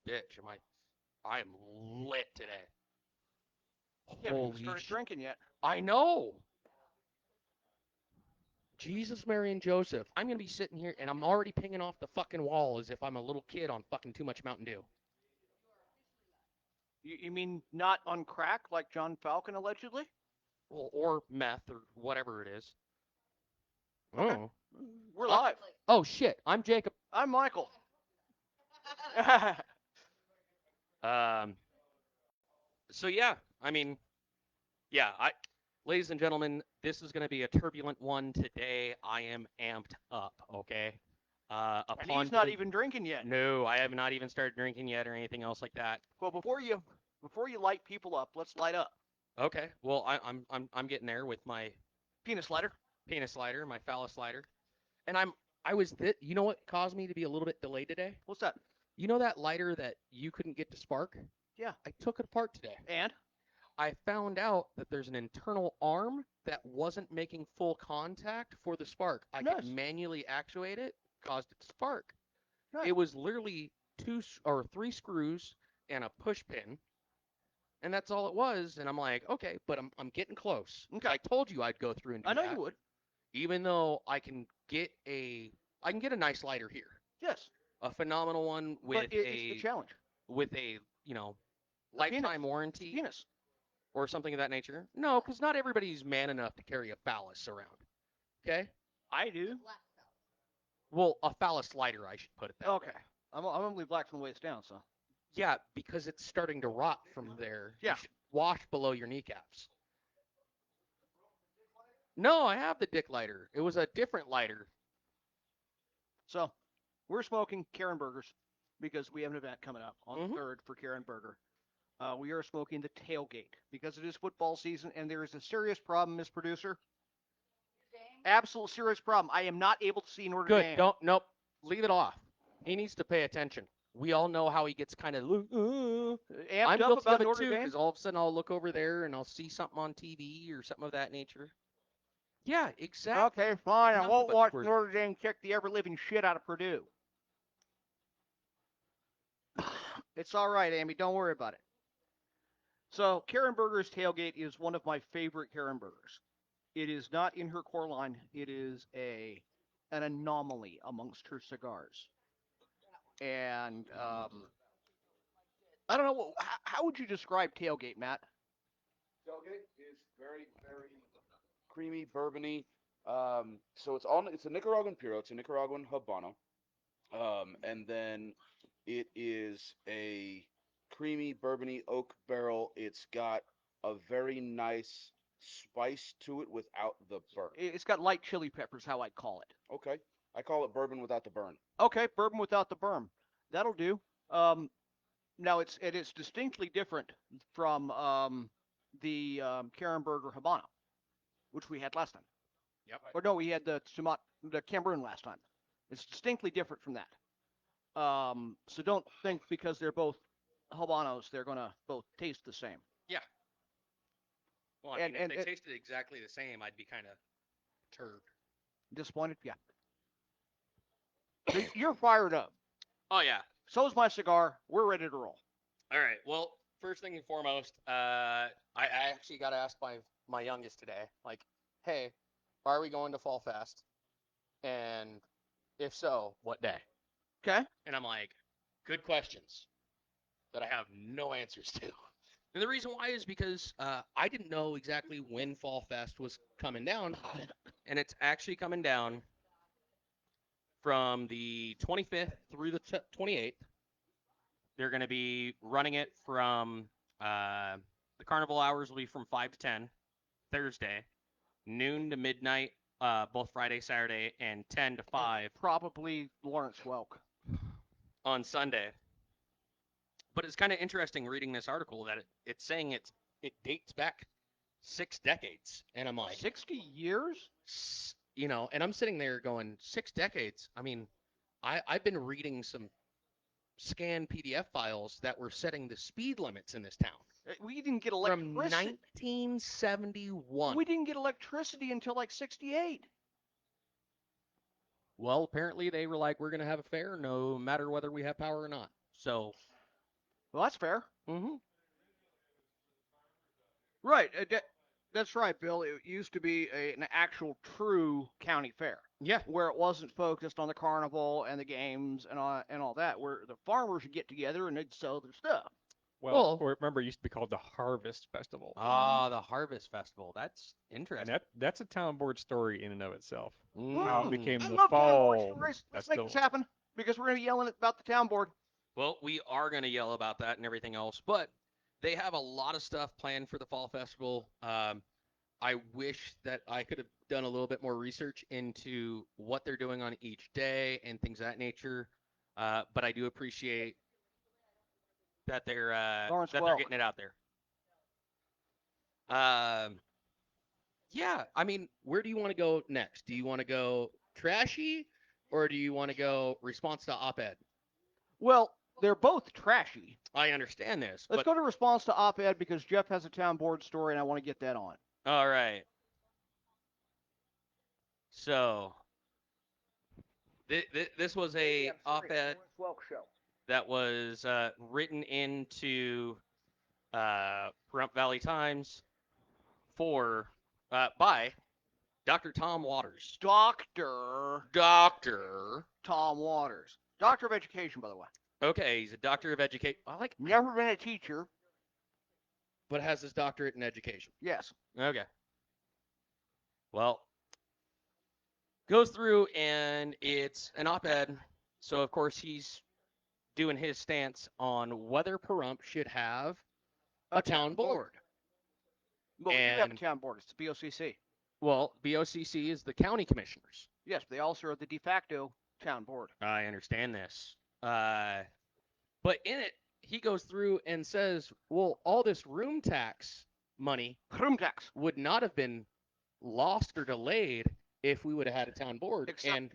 bitch. I am lit today. You haven't even Holy started drinking yet. I know. Jesus, Mary, and Joseph. I'm going to be sitting here, and I'm already pinging off the fucking wall as if I'm a little kid on fucking too much Mountain Dew. You mean not on crack like John Falcon allegedly? Well, or meth or whatever it is. Okay. Oh. We're live. Oh, shit. I'm Jacob. I'm Michael. Um. So, yeah. I mean, yeah. Ladies and gentlemen, this is going to be a turbulent one today. I am amped up, okay? And he's not even drinking yet. No, I have not even started drinking yet or anything else like that. Well, before you light people up, let's light up. Okay. Well, I'm getting there with my Penis lighter. My phallus lighter. And you know what caused me to be a little bit delayed today? What's that? You know that lighter that you couldn't get to spark? Yeah. I took it apart today. And? I found out that there's an internal arm that wasn't making full contact for the spark. I could manually actuate it, caused it to spark. Nice. It was literally 2 or 3 screws and a push pin. And that's all it was. And I'm like, okay, but I'm getting close. Okay. I told you I'd go through and do that. I know you would. Even though I can get a nice lighter here. Yes. A phenomenal one with it's the challenge. With a, lifetime warranty. Penis. Or something of that nature. No, because not everybody's man enough to carry a phallus around. Okay? I do. Well, a phallus lighter, I should put it that way. Okay. I'm only black from the waist down, so. Yeah, because it's starting to rot from there. Yeah. You should wash below your kneecaps. No, I have the dick lighter. It was a different lighter. So, we're smoking Karen Burgers because we have an event coming up on the 3rd for Karen Burger. We are smoking the Tailgate because it is football season and there is a serious problem, Miss Producer. Absolute serious problem. I am not able to see Notre Dame. Good. Nope. Leave it off. He needs to pay attention. We all know how he gets kind of amped I'm up guilty about of it Notre too, Dame because all of a sudden I'll look over there and I'll see something on TV or something of that nature. Yeah, exactly. Okay, fine. I won't watch Notre Dame kick the ever-living shit out of Purdue. It's all right, Amy. Don't worry about it. So, Karen Burger's Tailgate is one of my favorite Karen Burgers. It is not in her core line. It is an anomaly amongst her cigars. And I don't know, how would you describe Tailgate, Matt? Tailgate is very, very creamy, bourbony. So it's a Nicaraguan Puro. It's a Nicaraguan Habano. And then it is a creamy, bourbony oak barrel. It's got a very nice spice to it without the burn. It's got light chili peppers, how I'd call it. Okay. I call it bourbon without the burn. Okay, bourbon without the burn. That'll do. Now it is distinctly different from the Karen Burger Habano, which we had last time. Yep. Or no, we had the Cameroon last time. It's distinctly different from that. So don't think because they're both Habanos, they're gonna both taste the same. Yeah. Well, I mean, if they tasted exactly the same, I'd be kind of perturbed. Disappointed? Yeah. So you're fired up. Oh, yeah. So's my cigar. We're ready to roll. All right. Well, first thing and foremost, I actually got asked by my youngest today, like, hey, are we going to Fall Fest? And if so, what day? Okay. And I'm like, good questions that I have no answers to. And the reason why is because I didn't know exactly when Fall Fest was coming down, and it's actually coming down from the 25th through the 28th. They're going to be running it from the carnival hours will be from 5 to 10 Thursday, noon to midnight both Friday, Saturday, and 10 to 5. Probably Lawrence Welk. On Sunday. But it's kind of interesting reading this article that it's saying it dates back 6 decades. And I'm like, 60 years? And I'm sitting there going, 6 decades? I mean, I've been reading some scanned PDF files that were setting the speed limits in this town. We didn't get electricity. From 1971. We didn't get electricity until like 68. Well, apparently they were like, we're going to have a fair no matter whether we have power or not. So Well, that's fair. Mm-hmm. Right. That's right, Bill. It used to be an actual true county fair Yeah. where it wasn't focused on the carnival and the games and all that, where the farmers would get together and they'd sell their stuff. Well, Well, or remember, it used to be called the Harvest Festival, the Harvest Festival. That's and interesting. that's a town board story in and of itself. How it Mm. became I the love town board fall stories. Let's make this festival. happen because we're going to be yelling about the town board. Well, we are going to yell about that and everything else, but they have a lot of stuff planned for the fall festival. I wish that I could have done a little bit more research into what they're doing on each day and things of that nature. But I do appreciate Lawrence that they're Welk. getting it out there. Um, yeah, I mean, where do you want to go next? Do you want to go trashy, or do you want to go response to op-ed? Well, they're both trashy. I understand this, Let's but go to response to op-ed because Jeff has a town board story and I want to get that on. all right. So this was a op-ed that was written into Pahrump Valley Times for by Dr. Tom Waters. Doctor. Tom Waters. Doctor of Education, by the way. Okay, he's a doctor of education. Never been a teacher. But has his doctorate in education. Yes. Okay. Well, goes through and it's an op-ed. So of course he's doing his stance on whether Pahrump should have a town board. Well, we do have a And- town board. It's the BOCC. Well, BOCC is the county commissioners. Yes, they also are the de facto town board. I understand this. But in it, he goes through and says, well, all this room tax money Room tax. would not have been lost or delayed if we would have had a town board. Except- And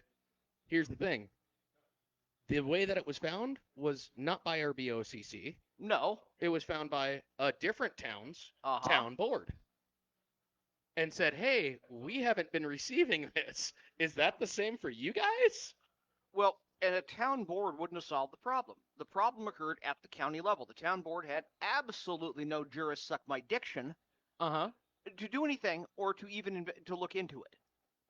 here's the thing. The way that it was found was not by our BOCC. No. It was found by a different town's Uh-huh. town board. And said, hey, we haven't been receiving this. Is that the same for you guys? Well, and a town board wouldn't have solved the problem. The problem occurred at the county level. The town board had absolutely no juris suck my diction Uh-huh. to do anything or to even to look into it.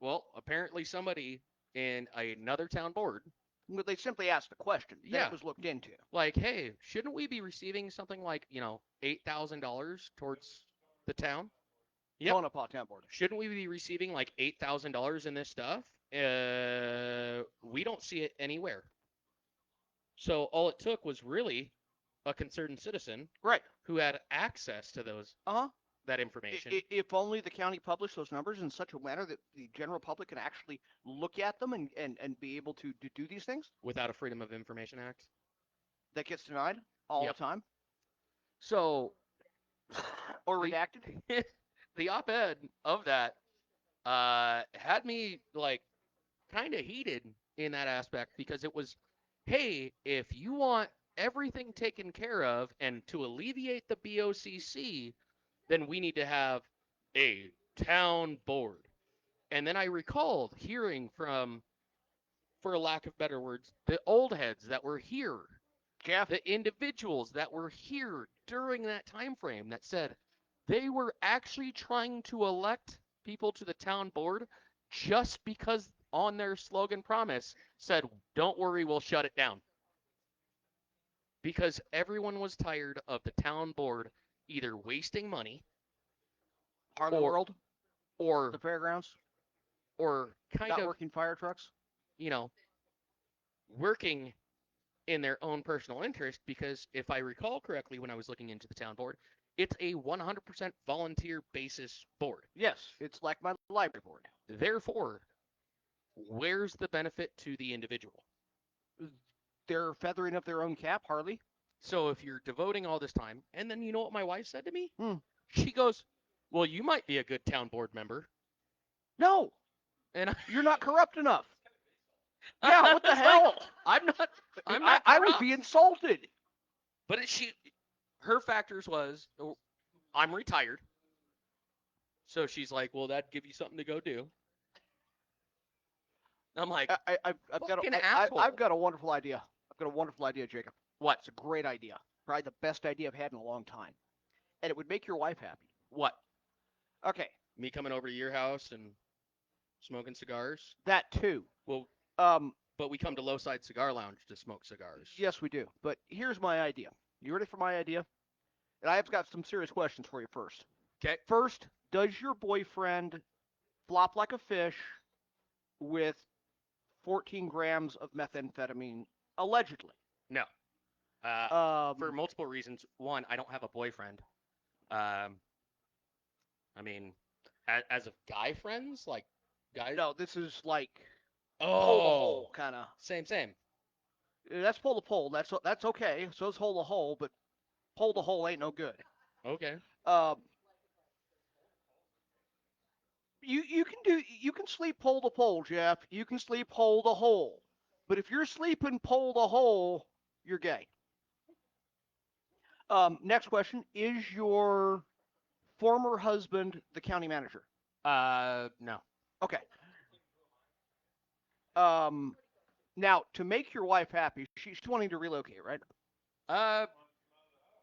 Well, apparently somebody in another town board, But they simply asked a question. Then Yeah. it was looked into. like, hey, shouldn't we be receiving something like, $8,000 towards the town? Yep. Tonopah town board. Shouldn't we be receiving like $8,000 in this stuff? We don't see it anywhere. So all it took was really a concerned citizen Right. who had access to Uh-huh. that information If only the county published those numbers in such a manner that the general public can actually look at them and be able to do these things. without a Freedom of Information Act. That gets denied all Yep. the time. So Or The- redacted. the op-ed of that had me like kind of heated in that aspect because it was, hey, if you want everything taken care of and to alleviate the BOCC, then we need to have a town board. And then I recalled hearing from, for lack of better words, the old heads that were here, Jeff. the individuals that were here during that time frame that said they were actually trying to elect people to the town board just because on their slogan promise said, don't worry, we'll shut it down. Because everyone was tired of the town board either wasting money Harlem or- World. or The fairgrounds. kind Not of, working fire trucks. working in their own personal interest, because if I recall correctly when I was looking into the town board, it's a 100% volunteer basis board. Yes. It's like my library board. Therefore, where's the benefit to the individual? They're feathering up their own cap, Harley. So if you're devoting all this time, and then you know what my wife said to me? Hmm. She goes, well, you might be a good town board member. No, And you're not corrupt enough. Yeah, what the was like, hell? I'm not I would corrupt. be insulted. But her factors was, I'm retired. So she's like, well, that'd give you something to go do. I'm like, I've got Fucking a, asshole. I've got a wonderful idea. I've got a wonderful idea, Jacob. what? It's a great idea. probably the best idea I've had in a long time, and it would make your wife happy. What? Okay, Me coming over to your house and smoking cigars? that too. Well, Um, but we come to Lowside Cigar Lounge to smoke cigars. yes, we do. But here's my idea. You ready for my idea? And I've got some serious questions for you first. Okay. First, does your boyfriend flop like a fish with 14 grams of methamphetamine, allegedly? No. For multiple reasons. One, I don't have a boyfriend. I mean, as of guy friends, like guys. No, this is like Oh. pole to hole kind of. Same. That's pole to pole. That's okay. So it's hole to hole, but pole to hole ain't no good. Okay. Um, you can sleep pole to pole, Jeff. You can sleep hole to hole. But if you're sleeping pole to hole, you're gay. Next question: is your former husband the county manager? No. Okay. Now to make your wife happy, she's wanting to relocate, right?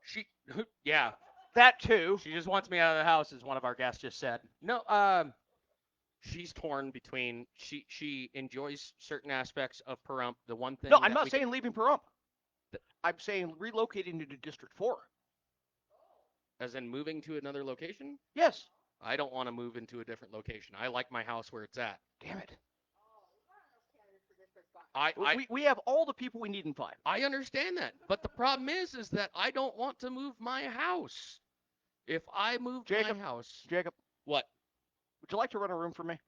She. Yeah. That too. She just wants me out of the house, as one of our guests just said. No. She's torn between. She enjoys certain aspects of Pahrump. The one thing. No, I'm not saying leaving Pahrump. I'm saying relocating to District 4. As in moving to another location? Yes. I don't want to move into a different location. I like my house where it's at. Damn it. We have all the people we need in 5. I understand that, but the problem is that I don't want to move my house. If I moved my house, Jacob, what? would you like to rent a room for me?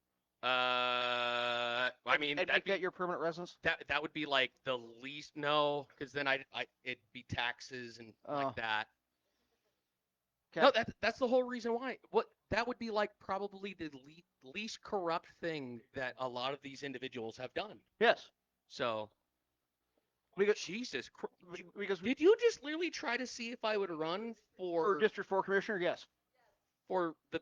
I mean, and make that your permanent residence? That would be like the least. No, because then it'd be taxes and like that. Okay. No, that's the whole reason why. What that would be like probably the least corrupt thing that a lot of these individuals have done. Yes. So, because Jesus Christ. Because did you just literally try to see if I would run for District 4 commissioner? Yes. For the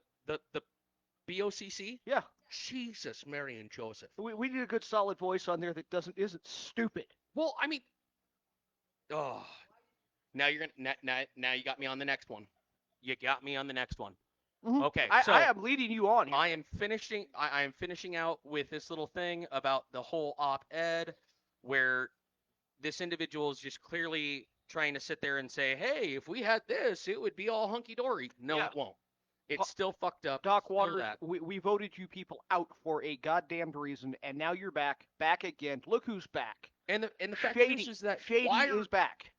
BOCC? Yeah. Jesus, Mary and Joseph. We need a good solid voice on there that isn't stupid. Well, I mean, now you're gonna now you got me on the next one. You got me on the next one. Mm-hmm. Okay, so I am leading you on here. I am finishing out with this little thing about the whole op-ed where this individual is just clearly trying to sit there and say, hey, if we had this, it would be all hunky-dory. No, it won't. It's still fucked up. Doc Waters, we voted you people out for a goddamned reason, and now you're back again. Look who's back. And the fact Shady is that Shady is back.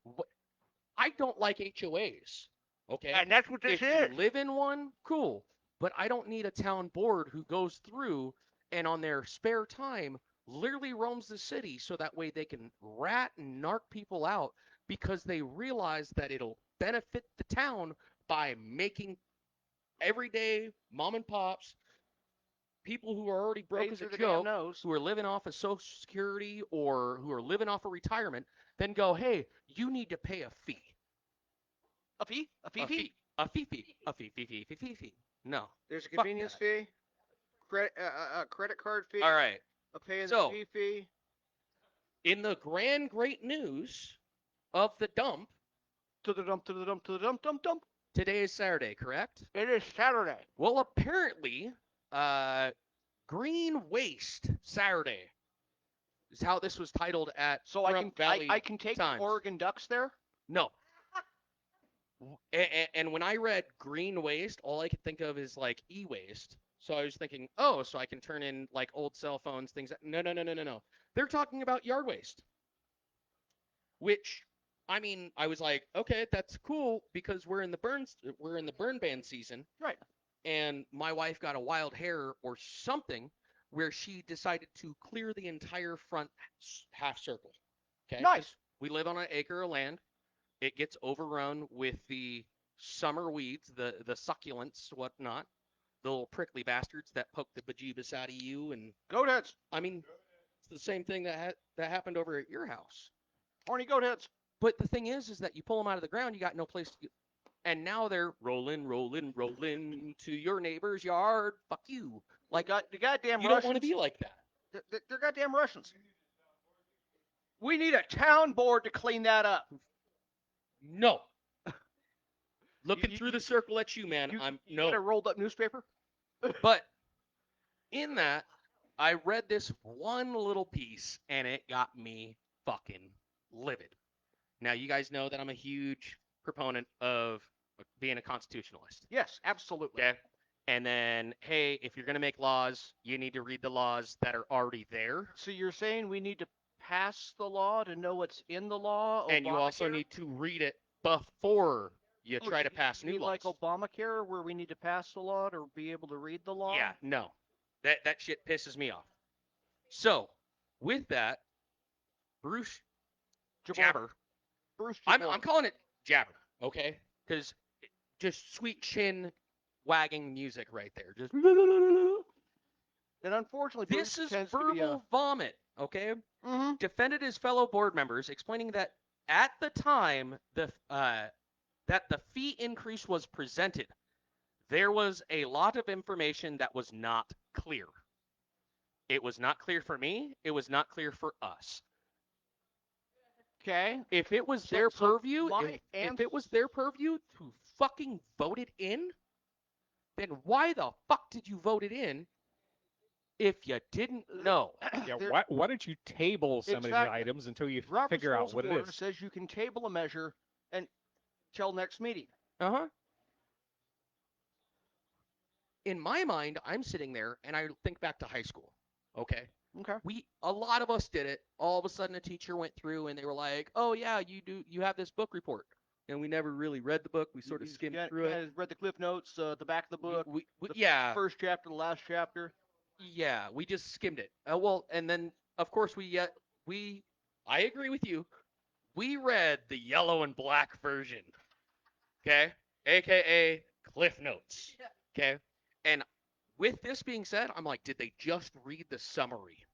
I don't like HOAs. Okay. And that's what this is. If you live in one, cool. But I don't need a town board who goes through and on their spare time literally roams the city so that way they can rat and narc people out because they realize that it'll benefit the town by making everyday mom and pops, people who are already broke as a joke, who are living off of Social Security or who are living off of retirement, then go, hey, you need to pay a fee. A fee? A fee? A fee. No. There's a convenience fee, credit card fee. All right. A pay and the fee. In the grand great news of the dump. To the dump. Today is Saturday, correct? It is Saturday. Well, apparently, Green Waste Saturday is how this was titled at Pahrump Valley I can take Times. The Oregon Ducks there? No. And when I read green waste, all I could think of is like e-waste. So I was thinking, so I can turn in like old cell phones, things. No. They're talking about yard waste. Which, I mean, I was like, okay, that's cool because we're in the burn ban season. Right. And my wife got a wild hair or something where she decided to clear the entire front half circle. Okay. Nice. We live on an acre of land. It gets overrun with the summer weeds, the succulents, whatnot, the little prickly bastards that poke the bejeebus out of you. And goat heads. I mean, it's the same thing that happened over at your house. Horny goat heads. But the thing is that you pull them out of the ground, you got no place to get. And now they're rolling to your neighbor's yard. Fuck you. Like the goddamn you Russians. Don't want to be like that. They're goddamn Russians. We need a town board to clean that up. No. Looking You- through the circle at you, man. You got a rolled up newspaper? But in that, I read this one little piece and it got me fucking livid. Now, you guys know that I'm a huge proponent of being a constitutionalist. Yes, absolutely. Okay. And then, hey, if you're going to make laws, you need to read the laws that are already there. So you're saying we need to pass the law to know what's in the law? And you also Obamacare? need to read it before you Oh, try to pass you new mean laws. like Obamacare, where we need to pass the law to be able to read the law? Yeah, no. That shit pisses me off. So, with that, Bruce Jabber, Bruce I'm Jabor. calling it Jabber, okay? Because just sweet chin wagging music right there. Just And unfortunately, this Bruce is tends to be verbal vomit, okay? Mhm. Defended his fellow board members, explaining that at the time that the fee increase was presented, there was a lot of information that was not clear. It was not clear for me. It was not clear for us. Okay. If it was So- their so purview, my if it was their purview to fucking vote it in, then why the fuck did you vote it in if you didn't know? Yeah, there- why don't you table some of these Exactly. items until you Robert's figure Rules out what of it Order is? says you can table a measure until next meeting. Uh-huh. In my mind, I'm sitting there and I think back to high school. Okay. Okay. A lot of us did it. All of a sudden a teacher went through and they were like, "Oh yeah, you have this book report." And we never really read the book. We sort of skimmed through it. Read the cliff notes, the back of the book, the Yeah. first chapter, the last chapter. Yeah, we just skimmed it. Well, and then of course we I agree with you. We read the yellow and black version. Okay? AKA Cliff Notes. Okay? And with this being said, I'm like, did they just read the summary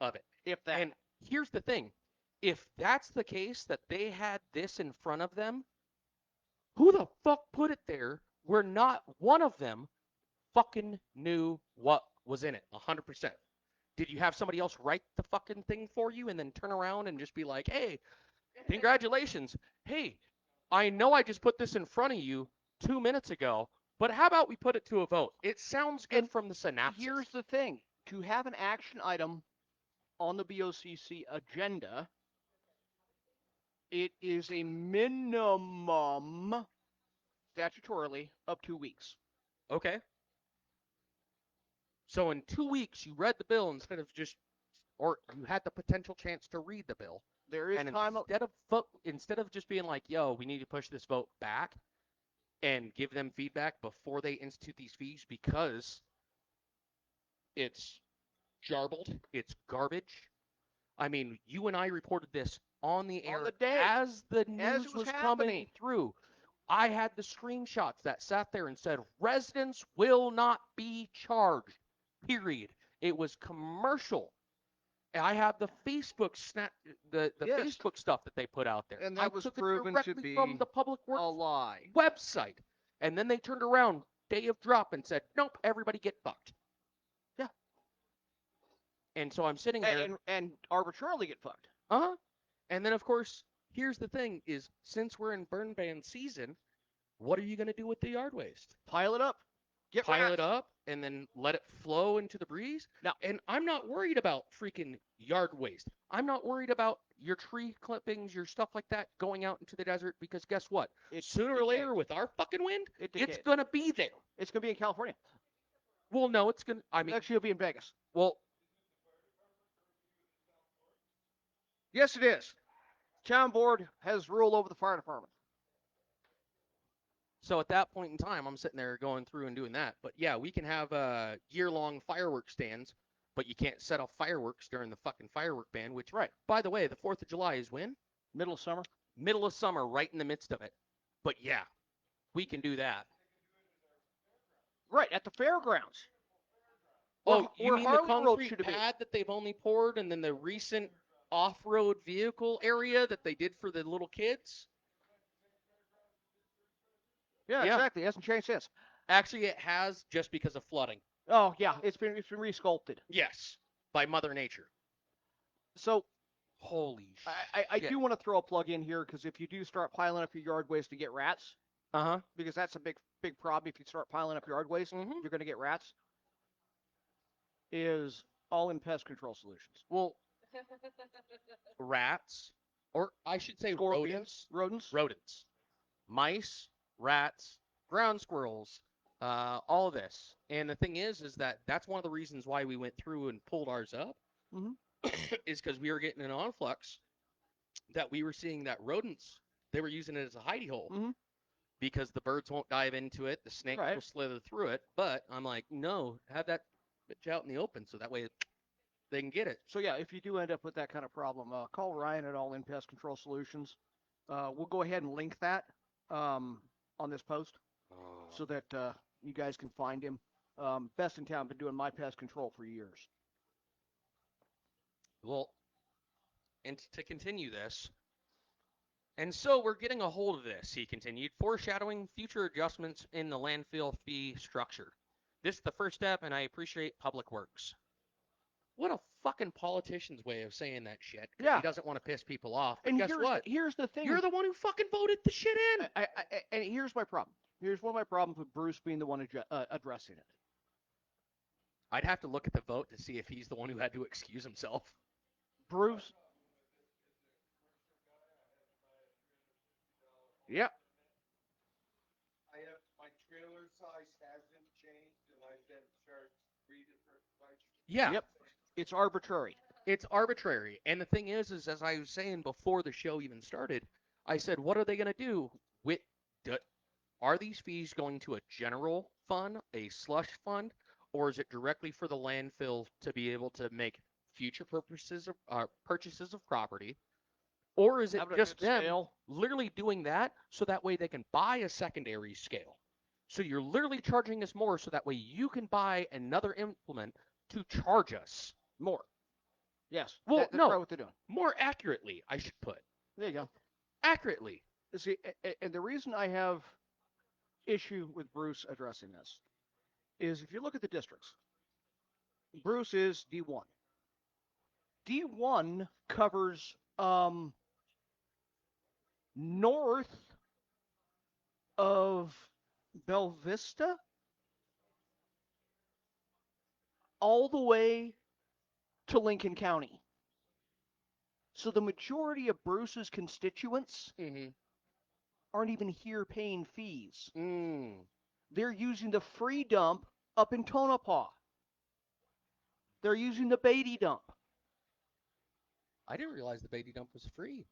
of it? If that. And here's the thing. If that's the case that they had this in front of them, who the fuck put it there where not one of them fucking knew what was in it 100%? Did you have somebody else write the fucking thing for you and then turn around and just be like, "Hey, congratulations. Hey, I know I just put this in front of you 2 minutes ago, but how about we put it to a vote?" It sounds good And from the synopsis. Here's the thing. To have an action item on the BOCC agenda, it is a minimum, statutorily, of 2 weeks. Okay. So in 2 weeks, you read the bill instead of just, or you had the potential chance to read the bill. There is And time. instead of just being like, "Yo, we need to push this vote back," and give them feedback before they institute these fees because it's jarbled, it's garbage. I mean, you and I reported this on the air the day, as the as news it was was happening. coming through. I had the screenshots that sat there and said, "Residents will not be charged." Period. It was commercial. And I have the Facebook Yes. Facebook stuff that they put out there. And that I was took it proven to directly be from the Public a Works lie. website. And then they turned around day of drop and said, "Nope, everybody get fucked." Yeah. And so I'm sitting there. And arbitrarily get fucked. Uh-huh. And then of course, here's the thing is since we're in burn ban season, what are you going to do with the yard waste? Pile it up. Get Pile wrapped. it up and then let it flow into the breeze? Now, And I'm not worried about freaking yard waste. I'm not worried about your tree clippings, your stuff like that going out into the desert because guess what? Sooner or later with our fucking wind, it's going to be there. It's going to be in California. Well, no, it's going to, I mean, Actually, it'll be in Vegas. well, Yes, it is. Town board has rule over the fire department. so at that point in time, I'm sitting there going through and doing that. But yeah, we can have year-long fireworks stands, but you can't set off fireworks during the fucking firework ban, which, Right. by the way, the 4th of July is when? Middle of summer. Middle of summer, right in the midst of it. But yeah, we can do that. Right, at the fairgrounds. Oh, you mean the Harley World concrete should have been. pad that they've only poured and then the recent off-road vehicle area that they did for the little kids? Yeah, Yeah. exactly. It hasn't changed since. Actually, it has just because of flooding. Oh, yeah, it's been resculpted. Yes, by Mother Nature. So, Holy I shit. do want to throw a plug in here because if you do start piling up your yard waste to get rats, Uh-huh. because that's a big problem. If you start piling up yard waste, Mhm. you're going to get rats. Is all in pest control solutions. Well, rats, or I should say Scorpions, rodents. rodents, mice, rats, ground squirrels, all of this. And the thing is that that's one of the reasons why we went through and pulled ours up, Mhm. is because we were getting an influx that we were seeing that rodents, they were using it as a hidey hole Mhm. because the birds won't dive into it, the snakes Right. will slither through it. But I'm like, no, have that bitch out in the open so that way they can get it. So yeah, if you do end up with that kind of problem, call Ryan at All In Pest Control Solutions. We'll go ahead and link that on this post so that you guys can find him. Best in town, been doing my pest control for years. Well, and to continue this, and so we're getting a hold of this, he continued, foreshadowing future adjustments in the landfill fee structure. This is the first step, and I appreciate Public Works. What a fucking politician's way of saying that shit, because he Yeah, doesn't want to piss people off. But and guess what? here's the thing. You're the one who fucking voted the shit in. And here's my problem. Here's one of my problems with Bruce being the one addressing it. I'd have to look at the vote to see if he's the one who had to excuse himself. Bruce. Yeah. I have my trailer size hasn't changed, and I've been charged 3 different prices. Yeah. Yep. It's arbitrary. It's arbitrary. And the thing is as I was saying before the show even started, I said, what are they going to do with are these fees going to a general fund, a slush fund, or is it directly for the landfill to be able to make future purchases of property? Or is it Having a just good them scale. literally doing that so that way they can buy a secondary scale? So you're literally charging us more so that way you can buy another implement to charge us More. Yes. well, That's no, probably what they're doing. more accurately, I should put. There you go. Accurately. See, and the reason I have issue with Bruce addressing this is if you look at the districts, Bruce is D1. D1 covers north of Bella Vista all the way to Lincoln County. So the majority of Bruce's constituents Mm-hmm. aren't even here paying fees. Mm. They're using the free dump up in Tonopah. They're using the Beatty dump. I didn't realize the Beatty dump was free.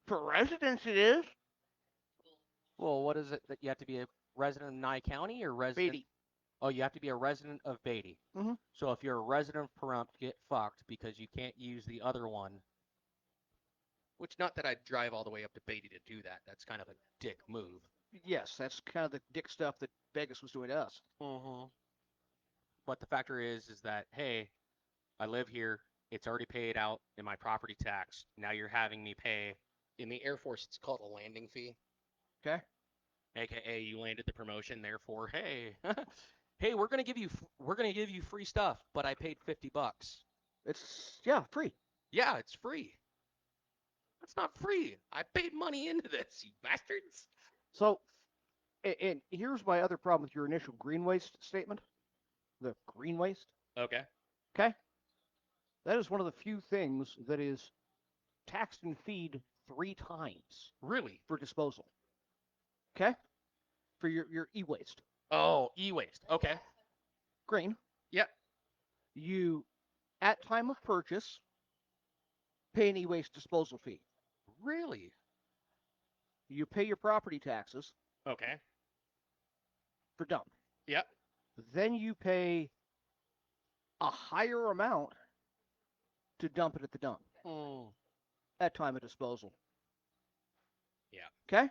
For residents, it is. Well, what is it that you have to be a resident of Nye County or resident? Beatty. Oh, you have to be a resident of Beatty. Mm-hmm. So if you're a resident of Pahrump, get fucked because you can't use the other one. Which, not that I'd drive all the way up to Beatty to do that. That's kind of a dick move. Yes, that's kind of the dick stuff that Vegas was doing to us. Mm-hmm. But the factor is that, hey, I live here. It's already paid out in my property tax. Now you're having me pay. In the Air Force, it's called a landing fee. Okay. AKA, you landed the promotion. Therefore, hey, hey, we're gonna give you free stuff, but I paid $50. It's free. Yeah, it's free. That's not free. I paid money into this, you bastards. So, and here's my other problem with your initial green waste statement. The green waste. Okay. Okay. That is one of the few things that is taxed and feed 3 times Really? for disposal. Okay. For your e-waste. Oh, e-waste. Okay. Green. Yep. You, at time of purchase, pay an e-waste disposal fee. Really? You pay your property taxes Okay. for dump. Yep. Then you pay a higher amount to dump it at the dump Mm. at time of disposal. Yeah. Okay?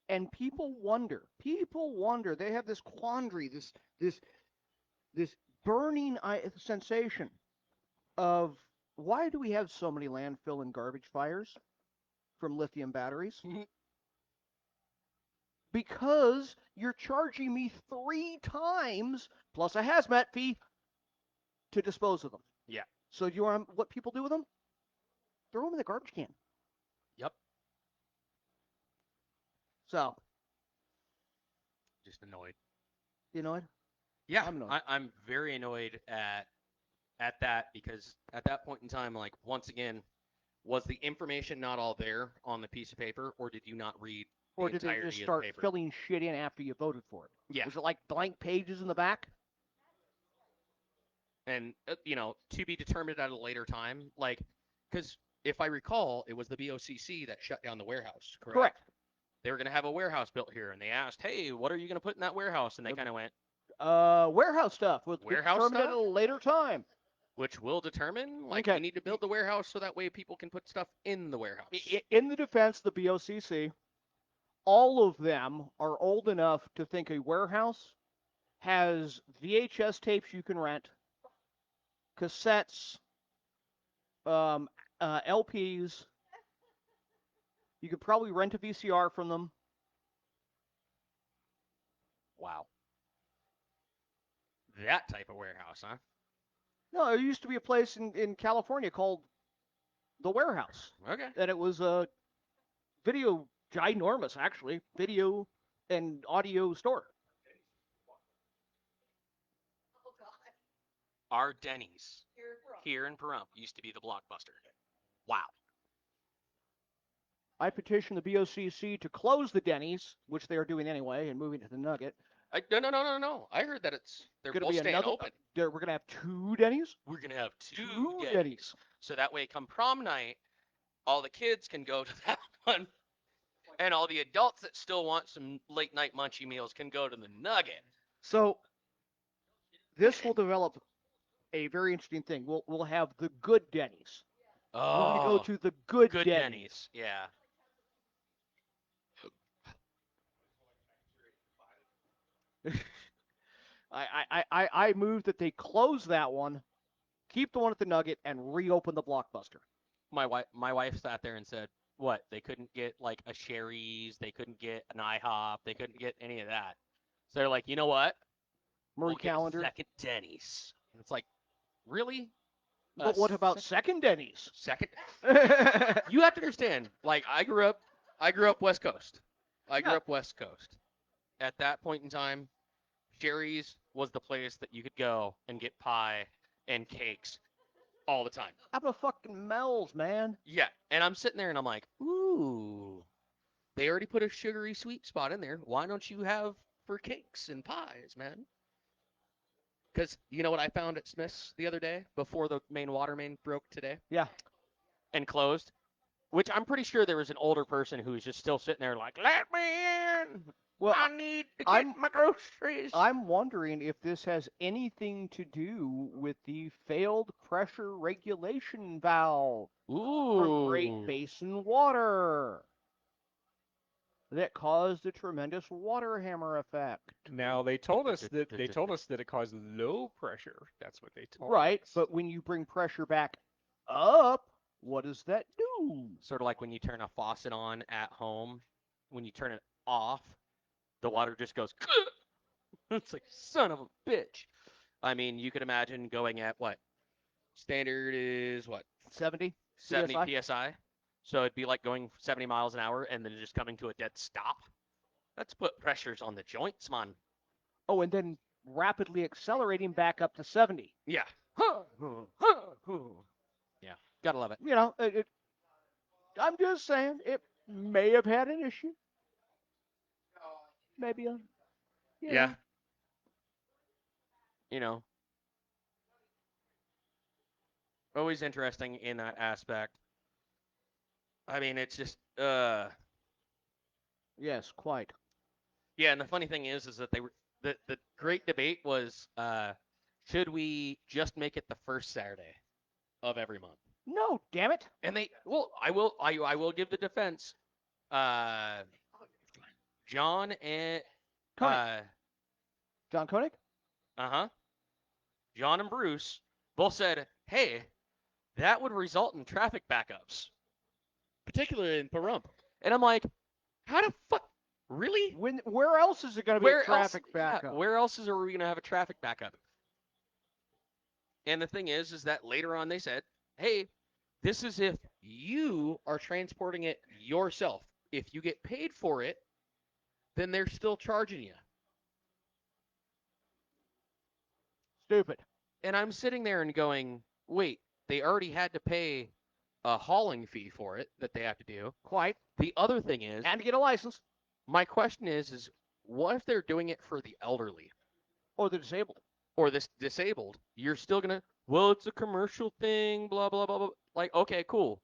And people wonder, they have this quandary, this burning sensation of why do we have so many landfill and garbage fires from lithium batteries? Mhm. Because you're charging me 3 times plus a hazmat fee to dispose of them. Yeah. So do you want what people do with them? Throw them in the garbage can. Yep. So, Just annoyed. you know what? Yeah, I'm annoyed. I'm very annoyed at that because at that point in time, like once again, was the information not all there on the piece of paper, or did you not read the Or did they just entirety of the start paper? filling shit in after you voted for it? Yeah, Was it like blank pages in the back? and to be determined at a later time, like because if I recall, it was the BOCC that shut down the warehouse, correct? They were going to have a warehouse built here, and they asked, "Hey, what are you going to put in that warehouse?" And they kind of went, Warehouse stuff will be "Warehouse determined at stuff, a later time. which will determine like Okay. we need to build the warehouse so that way people can put stuff in the warehouse." In the defense of the BOCC, all of them are old enough to think a warehouse has VHS tapes you can rent, cassettes, LPs. You could probably rent a VCR from them. Wow, that type of warehouse, huh? No, there used to be a place in California called The Warehouse, Okay. and it was a video, ginormous actually, video and audio store. Our Denny's here in Pahrump used to be the Blockbuster. Wow. I petitioned the BOCC to close the Denny's, which they are doing anyway, and moving to the Nugget. No. I heard that they're Going to both be staying another. open. We're going to have two Denny's. We're gonna have two Two Denny's. Denny's. So that way, come prom night, all the kids can go to that one, and all the adults that still want some late night munchy meals can go to the Nugget. So this will develop a very interesting thing. We'll have the good Denny's. We're going to go to the good good Denny's. Yeah. I move that they close that one, keep the one at the Nugget, and reopen the Blockbuster. My wife sat there and said, "What? They couldn't get like a Sherry's, they couldn't get an IHOP, they couldn't get any of that." So they're like, "You know what? Murray We'll get a Calendar. second Denny's." And it's like, really? But what about second Denny's? Second? You have to understand. Like I grew up West Coast. I grew up West Coast. At that point in time, Sherry's was the place that you could go and get pie and cakes all the time. How about fucking Mel's, man? Yeah, and I'm sitting there and I'm like, ooh, they already put a sugary sweet spot in there. Why don't you have for cakes and pies, man? Because you know what I found at Smith's the other day before the main water main broke today Yeah. and closed? Which I'm pretty sure there was an older person who was just still sitting there like, let me in. Well, I need to get my groceries. I'm wondering if this has anything to do with the failed pressure regulation valve from Great Ooh. Basin water that caused a tremendous water hammer effect. Now they told us that it caused low pressure. That's what they told Right, us. but when you bring pressure back up, what does that do? Sort of like when you turn a faucet on at home, when you turn it off, the water just goes. It's like son of a bitch. I mean, you could imagine going at what standard is what 70? 70 psi. So it'd be like going 70 miles an hour and then just coming to a dead stop. Let's put pressures on the joints, man. Oh, and then rapidly accelerating back up to 70. Yeah. Yeah. Gotta love it. You know, I'm just saying it may have had an issue. Maybe. Yeah. You know, always interesting in that aspect. I mean, it's just, Yes, quite. yeah. And the funny thing is that the great debate was, should we just make it the first Saturday of every month? No, damn it. And I will give the defense. John and Koenig. John Koenig? John and Bruce both said, "Hey, that would result in traffic backups, particularly in Pahrump." And I'm like, "How the fuck? Really? Where else is it going to be a traffic backup? Where else are we going to have a traffic backup?" And the thing is that later on they said, hey, this is if you are transporting it yourself. If you get paid for it, then they're still charging you. Stupid. And I'm sitting there and going, wait, they already had to pay a hauling fee for it that they have to do. Quite. The other thing is, And to get a license. my question is what if they're doing it for the elderly Or the disabled. or this disabled? You're still gonna, well, it's a commercial thing, blah blah blah blah. Like, okay, cool.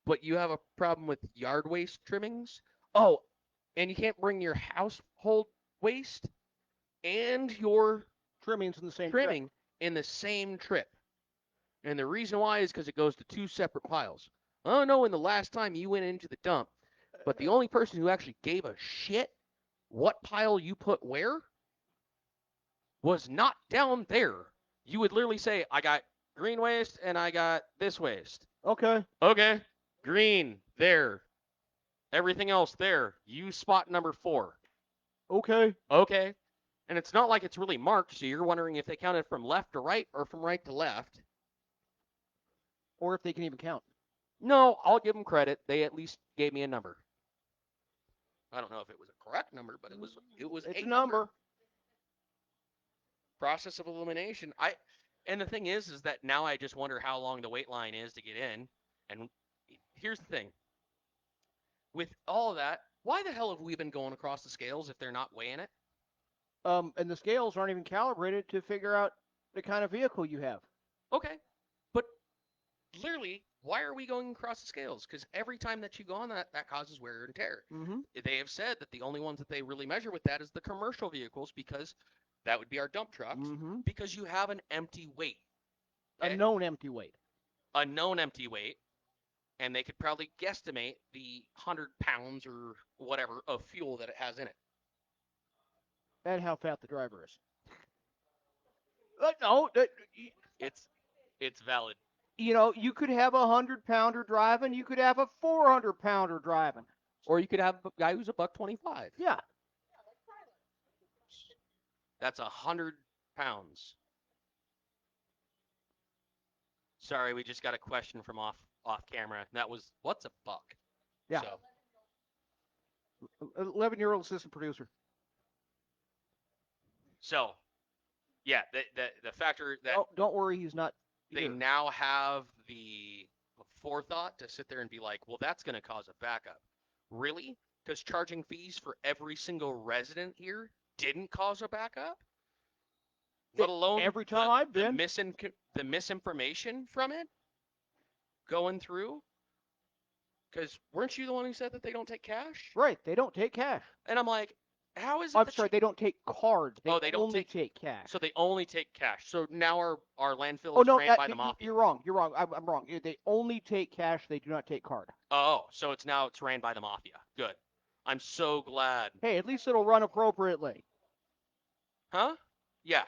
But you have a problem with yard waste trimmings? Oh, and you can't bring your household waste and your Trimmings in the same trimming in the same trip. And the reason why is because it goes to two separate piles. I don't know when the last time you went into the dump, but the only person who actually gave a shit what pile you put where was not down there. You would literally say, I got green waste and I got this waste. Okay. Okay, green, there. Everything else there. You spot number 4. Okay. Okay. And it's not like it's really marked, so you're wondering if they counted from left to right or from right to left. Or if they can even count. No, I'll give them credit. They at least gave me a number. I don't know if it was a correct number, but it was It's a a number. Process of elimination. And the thing is that now I just wonder how long the wait line is to get in. And here's the thing. With all of that, why the hell have we been going across the scales if they're not weighing it? And the scales aren't even calibrated to figure out the kind of vehicle you have. Okay. But literally, why are we going across the scales? Because every time that you go on that causes wear and tear. Mm-hmm. They have said that the only ones that they really measure with that is the commercial vehicles because that would be our dump trucks Mm-hmm. because you have an empty weight. A known empty weight. A known empty weight. And they could probably guesstimate the 100 pounds or whatever of fuel that it has in it. And how fat the driver is. It's valid. You could have a 100-pounder driving. You could have a 400-pounder driving. Or you could have a guy who's a $1.25. Yeah. That's 100 pounds. Sorry, we just got a question from off camera. That was, what's a buck? Yeah. So 11-year-old assistant producer. Yeah, the factor that Don't worry, he's not. they here. now have the forethought to sit there and be like, well, that's going to cause a backup. Really? Because charging fees for every single resident here didn't cause a backup? Let alone every time I've been. the misinformation from it going through? Because weren't you the one who said that they don't take cash? Right, they don't take cash. And I'm like, how is it? I'm sorry, they don't take cards. They they don't only take cash. So they only take cash. So now our landfill Oh is no, ran by the mafia. you're wrong. You're wrong. I'm wrong. They only take cash. They do not take card. Oh, so it's ran by the mafia. Good. I'm so glad. Hey, at least it'll run appropriately. Huh? Yeah.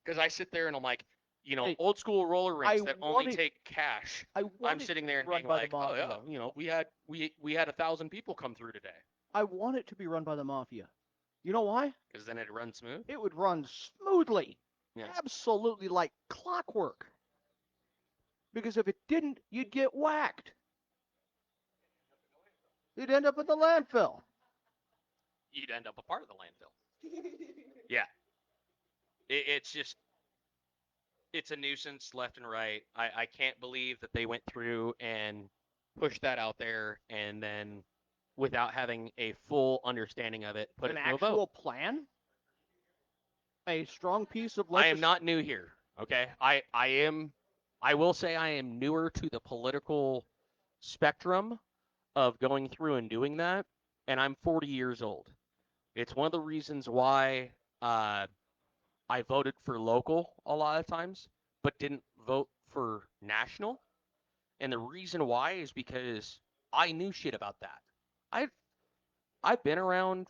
Because I sit there and I'm like, Hey, old school roller rinks I that want only it- take cash. want I'm it sitting there and run being by the like, oh mafia. yeah, we had 1,000 people come through today. I want it to be run by the mafia. You know why? Because then it'd run smooth. It would run smoothly. Yeah. Absolutely like clockwork. Because if it didn't, you'd get whacked. You'd end up in the landfill. You'd end up a part of the landfill. Yeah. It's just, it's a nuisance left and right. I can't believe that they went through and pushed that out there and then without having a full understanding of it, put An it to a actual vote. plan? A strong piece of I legislation. am not new here, okay? I will say I am newer to the political spectrum of going through and doing that, and I'm 40 years old. It's one of the reasons why I voted for local a lot of times, but didn't vote for national. And the reason why is because I knew shit about that. I've been around,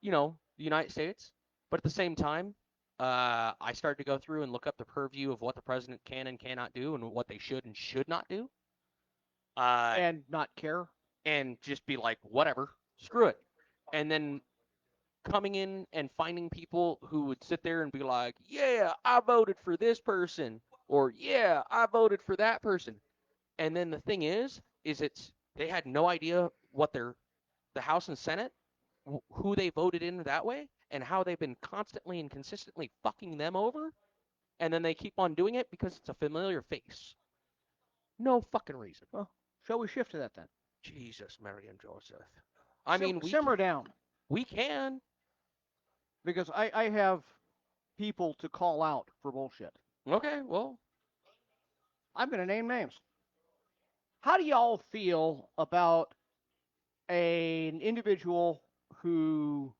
the United States, but at the same time, I started to go through and look up the purview of what the president can and cannot do and what they should and should not do. And not care. And just be like, whatever, screw it. And then coming in and finding people who would sit there and be like, yeah, I voted for this person, or yeah, I voted for that person. And then the thing is they had no idea what the House and Senate, who they voted in that way, and how they've been constantly and consistently fucking them over. And then they keep on doing it because it's a familiar face. No fucking reason. Well, shall we shift to that then? Jesus, Mary and Joseph. I mean, simmer down, we can. because I have people to call out for bullshit. Okay, well, I'm going to name names. How do y'all feel about an individual who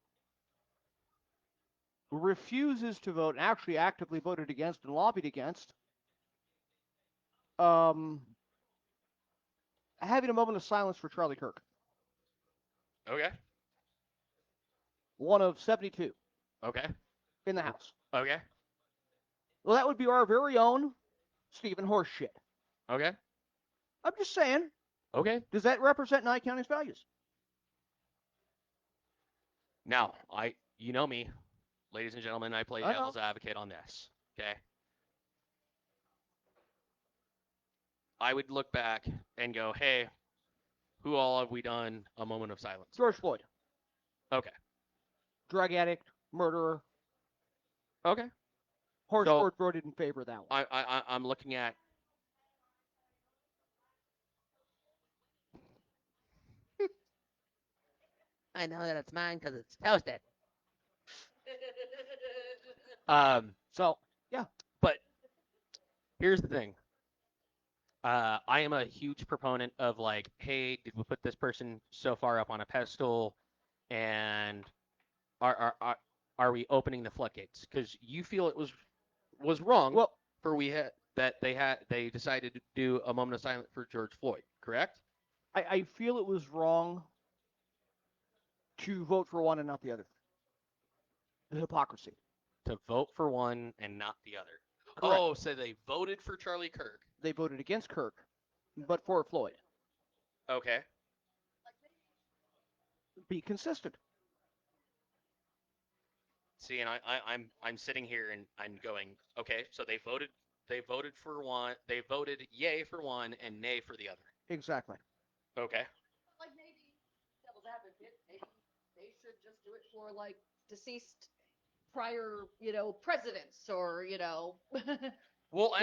refuses to vote and actually actively voted against and lobbied against having a moment of silence for Charlie Kirk? okay, One of 72 okay, in the House. okay, Well, that would be our very own Stephen Horseshit. okay, I'm just saying, okay. does that represent Nye County's values? Now, you know me, ladies and gentlemen, I play I know. devil's advocate on this. Okay. I would look back and go, hey, who all have we done a moment of silence? George Floyd. Okay. Drug addict, murderer. Okay. Horseford voted in favor of that one. I'm looking at. I know that it's mine because it's toasted. So, yeah. But here's the thing. I am a huge proponent of like, hey, did we put this person so far up on a pedestal, and are we opening the floodgates? Because you feel it was wrong. Well, for they decided to do a moment of silence for George Floyd, correct? I feel it was wrong to vote for one and not the other. The hypocrisy. To vote for one and not the other. Correct. Oh, so they voted for Charlie Kirk. They voted against Kirk, but for Floyd. Okay. Be consistent. See, and I'm sitting here and I'm going, okay, so they voted for one, they voted yay for one and nay for the other. Exactly. Okay. Like maybe devil's advocate, maybe they should just do it for like deceased prior, presidents or, Well,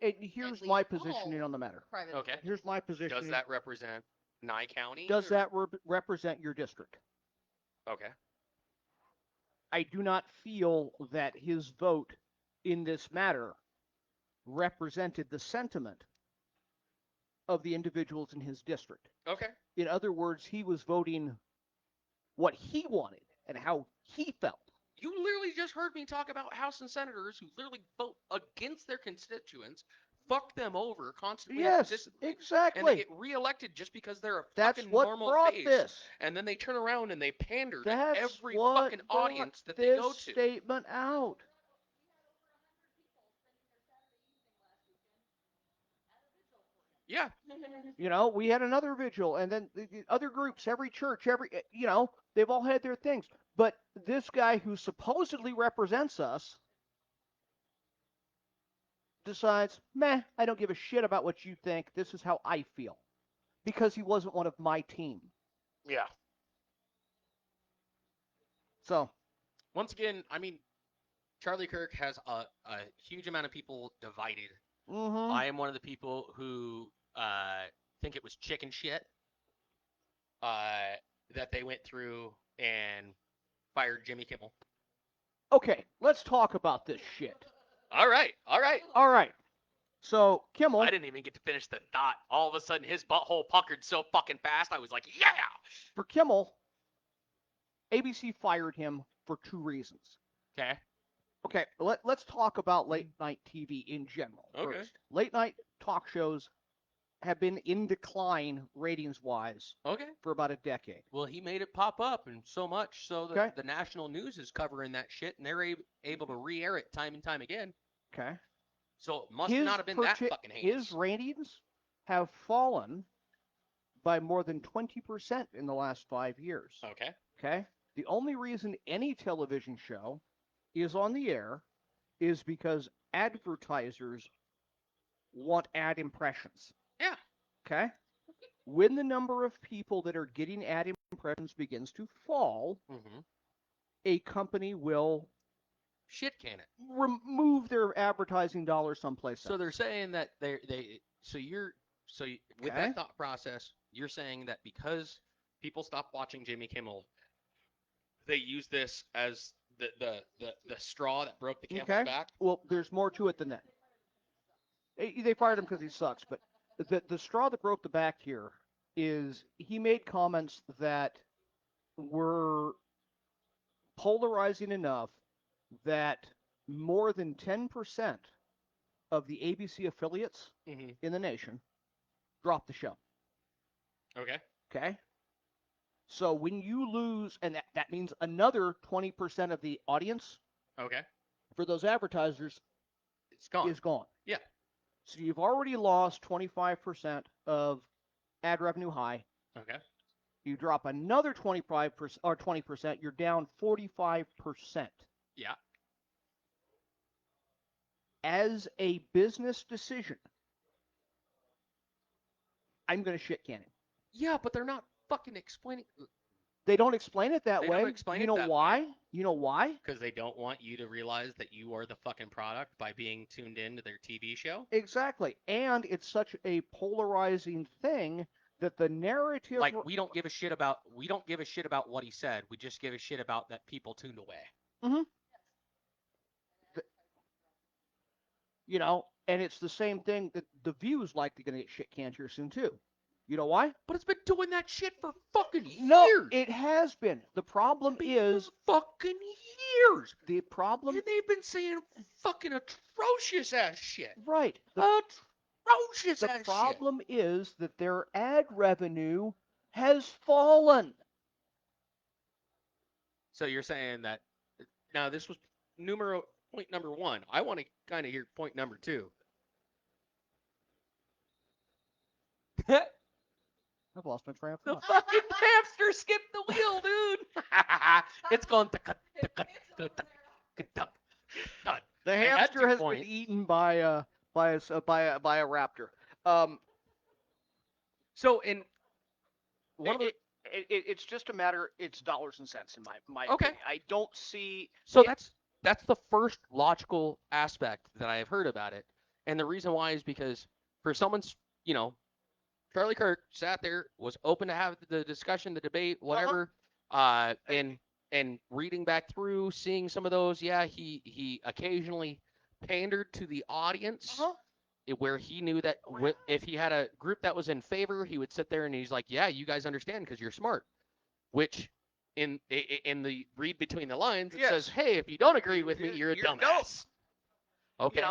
here's my positioning on the matter. private. Okay. Here's my position. Does that represent Nye County? Does that represent your district? Okay. I do not feel that his vote in this matter represented the sentiment of the individuals in his district. Okay. In other words, he was voting what he wanted and how he felt. You literally just heard me talk about House and senators who literally vote against their constituents, fuck them over constantly. Yes, and exactly. they get reelected just because they're a That's fucking what normal brought face. this. And then they turn around and they pander to That's every what fucking audience that they this go to. statement out. Yeah. We had another vigil, and then the other groups, every church, they've all had their things. But this guy who supposedly represents us decides, meh, I don't give a shit about what you think. This is how I feel. Because he wasn't one of my team. Yeah. So, once again, I mean, Charlie Kirk has a huge amount of people divided. Mm-hmm. I am one of the people who think it was chicken shit that they went through and fired Jimmy Kimmel. Okay, let's talk about this shit. All right. So, Kimmel... I didn't even get to finish the thought. All of a sudden, his butthole puckered so fucking fast, I was like, yeah! For Kimmel, ABC fired him for two reasons. Okay, let's talk about late night TV in general first. Late night talk shows have been in decline ratings-wise for about a decade. Well, he made it pop up, and so much so that the national news is covering that shit, and they're able to re-air it time and time again. Okay. So it must not have been that fucking heinous. His ratings have fallen by more than 20% in the last 5 years. Okay. Okay? The only reason any television show is on the air is because advertisers want ad impressions. Yeah. Okay? When the number of people that are getting ad impressions begins to fall, Mm-hmm. a company will Shit can it. remove their advertising dollars someplace So else. they're saying that with Okay. that thought process, you're saying that because people stopped watching Jimmy Kimmel, they use this as the straw that broke the camel's Okay. back. Well, there's more to it than that. They fired him because he sucks, but the straw that broke the back here is he made comments that were polarizing enough that more than 10% of the ABC affiliates Mm-hmm. in the nation dropped the show. Okay. Okay? So when you lose, and that means another 20% of the audience Okay. for those advertisers It's gone. is gone. Yeah. So you've already lost 25% of ad revenue high. Okay. You drop another 25% or 20%, you're down 45%. Yeah. As a business decision, I'm going to shit can him. Yeah, but they're not fucking explaining. They don't explain it that They way. don't explain You it know that why? way. You know why? Because they don't want you to realize that you are the fucking product by being tuned in to their TV show. Exactly. And it's such a polarizing thing that the narrative Like we don't give a shit about what he said. We just give a shit about that people tuned away. Mhm. You know, and it's the same thing that the View's likely going to get shit canned here soon too. You know why? But it's been doing that shit for fucking years. No, it has been. The problem is fucking years. the problem. And they've been saying fucking atrocious ass shit. Right. Atrocious The ass problem is that their ad revenue has fallen. So you're saying that now this was point number one. I want to kind of hear point number two. I've lost my train of The thought. fucking hamster skipped the wheel, dude. It's going to cut. The I had hamster 2 has points. been eaten by a raptor. So in one of the It's just a matter. It's dollars and cents in my Okay. opinion. I don't see. So that's the first logical aspect that I have heard about it. And the reason why is because for someone's, Charlie Kirk sat there, was open to have the discussion, the debate, whatever. And reading back through, seeing some of those, yeah, he occasionally pandered to the audience, where he knew that if he had a group that was in favor, he would sit there and he's like, yeah, you guys understand because you're smart. Which in the read between the lines, it says, hey, if you don't agree with me, you're a dumbass. Okay.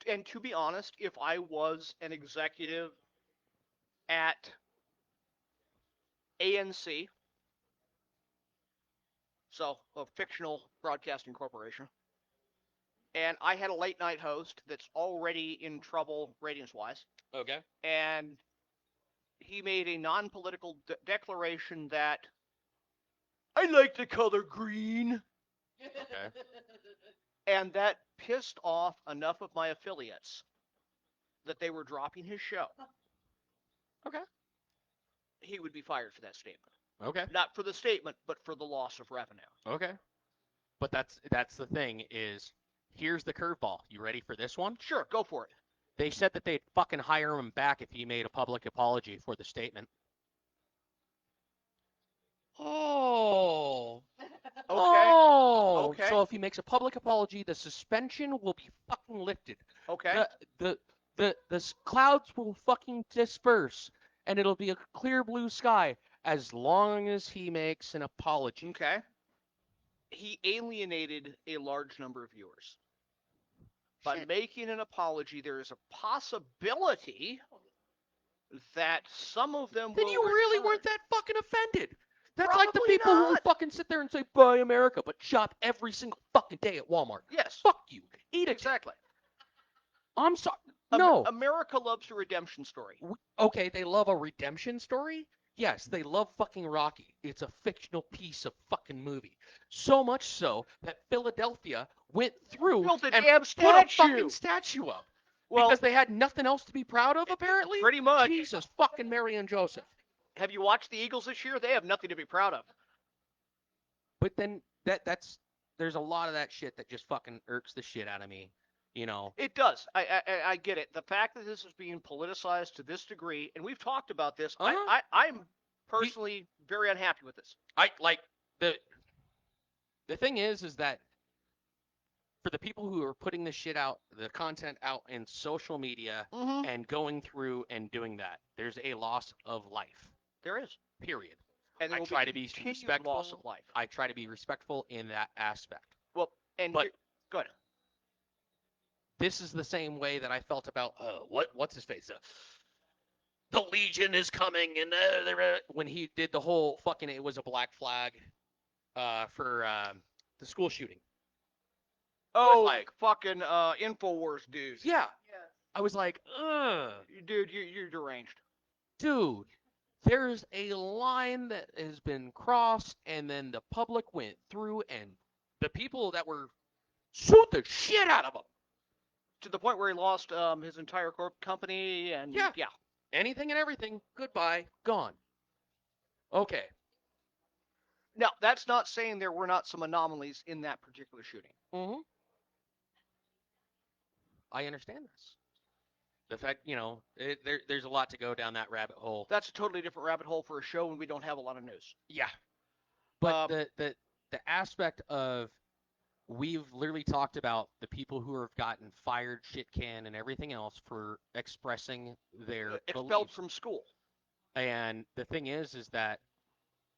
And to be honest, if I was an executive at ANC, so a fictional broadcasting corporation, and I had a late night host that's already in trouble ratings wise, Okay. and he made a non-political declaration that I like the color green. Okay. And that pissed off enough of my affiliates that they were dropping his show. Okay. He would be fired for that statement. Okay. Not for the statement, but for the loss of revenue. Okay. But that's the thing is, here's the curveball. You ready for this one? Sure, go for it. They said that they'd fucking hire him back if he made a public apology for the statement. Oh. Okay. Oh. Okay. So if he makes a public apology, the suspension will be fucking lifted. Okay. The clouds will fucking disperse, and it'll be a clear blue sky as long as he makes an apology. Okay. He alienated a large number of viewers. By making an apology, there is a possibility that some of them Then will you really return. weren't that fucking offended. That's Probably like the people who not. fucking sit there and say, buy America, but shop every single fucking day at Walmart. Yes. Fuck you. Eat it. Exactly. I'm sorry. No. America loves a redemption story. Okay, they love a redemption story. Yes, they love fucking Rocky. It's a fictional piece of fucking movie. So much so that Philadelphia went through Built a and damn put a statue. fucking statue up Well, because they had nothing else to be proud of, apparently. pretty much. Jesus fucking Mary and Joseph. Have you watched the Eagles this year? They have nothing to be proud of. But then there's a lot of that shit that just fucking irks the shit out of me. You know. It does. I get it. The fact that this is being politicized to this degree, and we've talked about this, I'm personally very unhappy with this. I like the thing is that for the people who are putting this shit out, the content out in social media and going through and doing that, there's a loss of life. There is. Period. And I try to be respectful. Loss of life. I try to be respectful in that aspect. Well, and but go ahead. This is the same way that I felt about what's his face? The Legion is coming, and when he did the whole fucking, it was a black flag for the school shooting. Oh, like fucking Infowars dudes. Yeah. I was like, ugh. Dude, you're deranged. Dude, there's a line that has been crossed, and then the public went through, and the people that were shoot the shit out of him. To the point where he lost his entire company, and yeah. Anything and everything, goodbye, gone. Okay. Now, that's not saying there were not some anomalies in that particular shooting. Mm-hmm. I understand this. The fact, there's a lot to go down that rabbit hole. That's a totally different rabbit hole for a show when we don't have a lot of news. Yeah. But the aspect of, we've literally talked about the people who have gotten fired, shit canned, and everything else for expressing their expelled beliefs. From school. And the thing is that,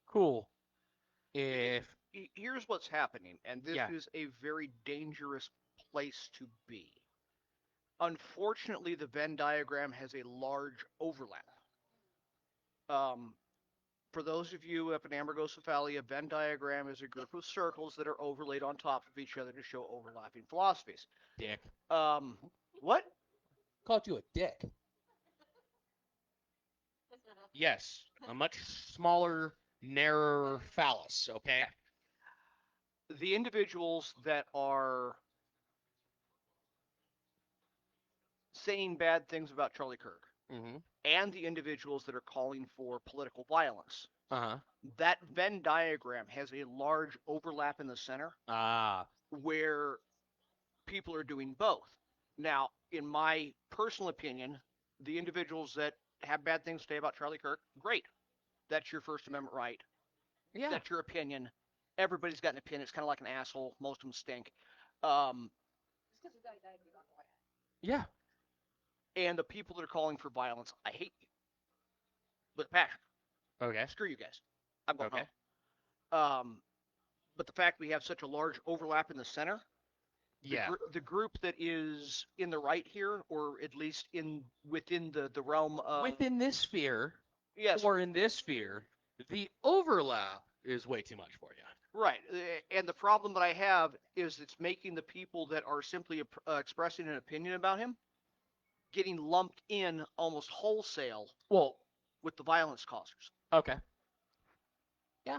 cool, if... Here's what's happening, and this is a very dangerous place to be. Unfortunately, the Venn diagram has a large overlap. For those of you up in Amargosa-Valley, a Venn diagram is a group of circles that are overlaid on top of each other to show overlapping philosophies. Dick. What? Called you a dick. Yes, a much smaller, narrower phallus, okay? The individuals that are saying bad things about Charlie Kirk, and the individuals that are calling for political violence, that Venn diagram has a large overlap in the center where people are doing both. Now, in my personal opinion, the individuals that have bad things to say about Charlie Kirk, great. That's your First Amendment right. Yeah. That's your opinion. Everybody's got an opinion. It's kind of like an asshole. Most of them stink. Yeah. And the people that are calling for violence, I hate you. With passion. Okay. Screw you guys. I'm going home. But the fact we have such a large overlap in the center, the group that is in the right here, or at least within the realm of... Within this sphere, yes, or in this sphere, the overlap is way too much for you. Right. And the problem that I have is it's making the people that are simply expressing an opinion about him getting lumped in almost wholesale with the violence causers. Okay. Yeah.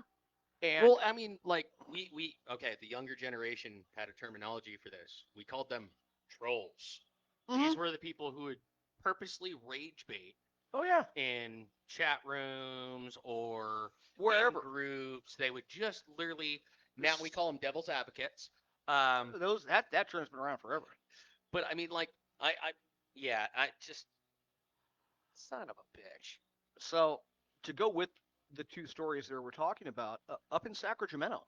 And well, I mean, like, the younger generation had a terminology for this. We called them trolls. These were the people who would purposely rage bait. Oh, yeah. In chat rooms or wherever groups. They would just literally, now we call them devil's advocates. That term's been around forever. But I mean, like, I just, son of a bitch. So to go with the two stories that we're talking about, up in Sacramento,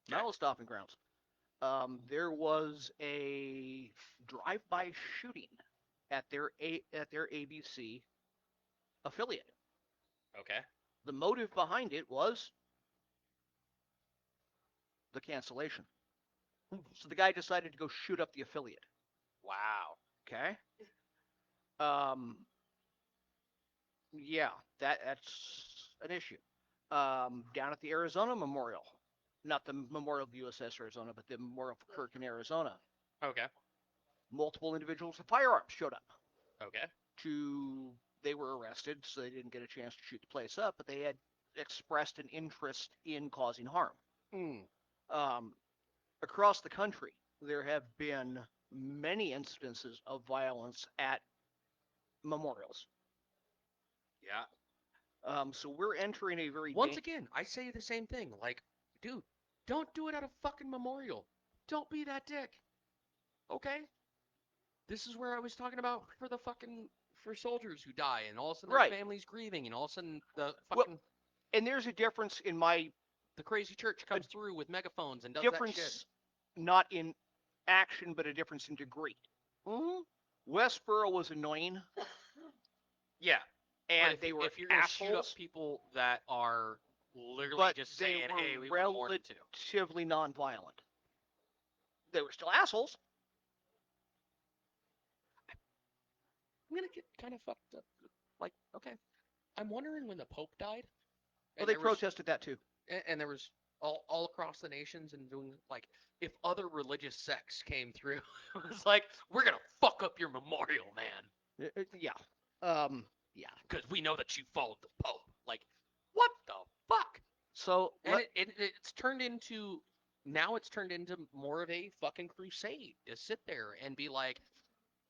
Mallow Stomping Grounds, there was a drive-by shooting at their ABC affiliate. Okay. The motive behind it was the cancellation. So the guy decided to go shoot up the affiliate. Wow. Okay. Yeah, that's an issue. Down at the Arizona Memorial, not the Memorial of the USS Arizona, but the Memorial for Kirk in Arizona. Okay. Multiple individuals with firearms showed up. Okay. they were arrested, so they didn't get a chance to shoot the place up, but they had expressed an interest in causing harm. Um, across the country, there have been many instances of violence at memorials. Yeah. So we're entering a very Once again, I say the same thing. Like, dude, don't do it at a fucking memorial. Don't be that dick. Okay? This is where I was talking about for soldiers who die and all of a sudden Right. their family's grieving and all of a sudden the Well, fucking and there's a difference in the crazy church comes through with megaphones and does difference, that shit. not in action, but a difference in degree. Mm-hmm. Westboro was annoying, Yeah. and But they were if you're gonna shoot up assholes, people that are literally but just they saying, were "Hey, we want more than two." relatively nonviolent. They were still assholes. I'm gonna get kind of fucked up. Like, okay, I'm wondering when the Pope died. Well, And they there was protested that too. and there was all across the nations and doing like if other religious sects came through, it was like we're gonna fuck up your memorial, man, Yeah. Yeah. because we know that you followed the Pope. Like, what the fuck? So And it's turned into now it's turned into more of a fucking crusade to sit there and be like,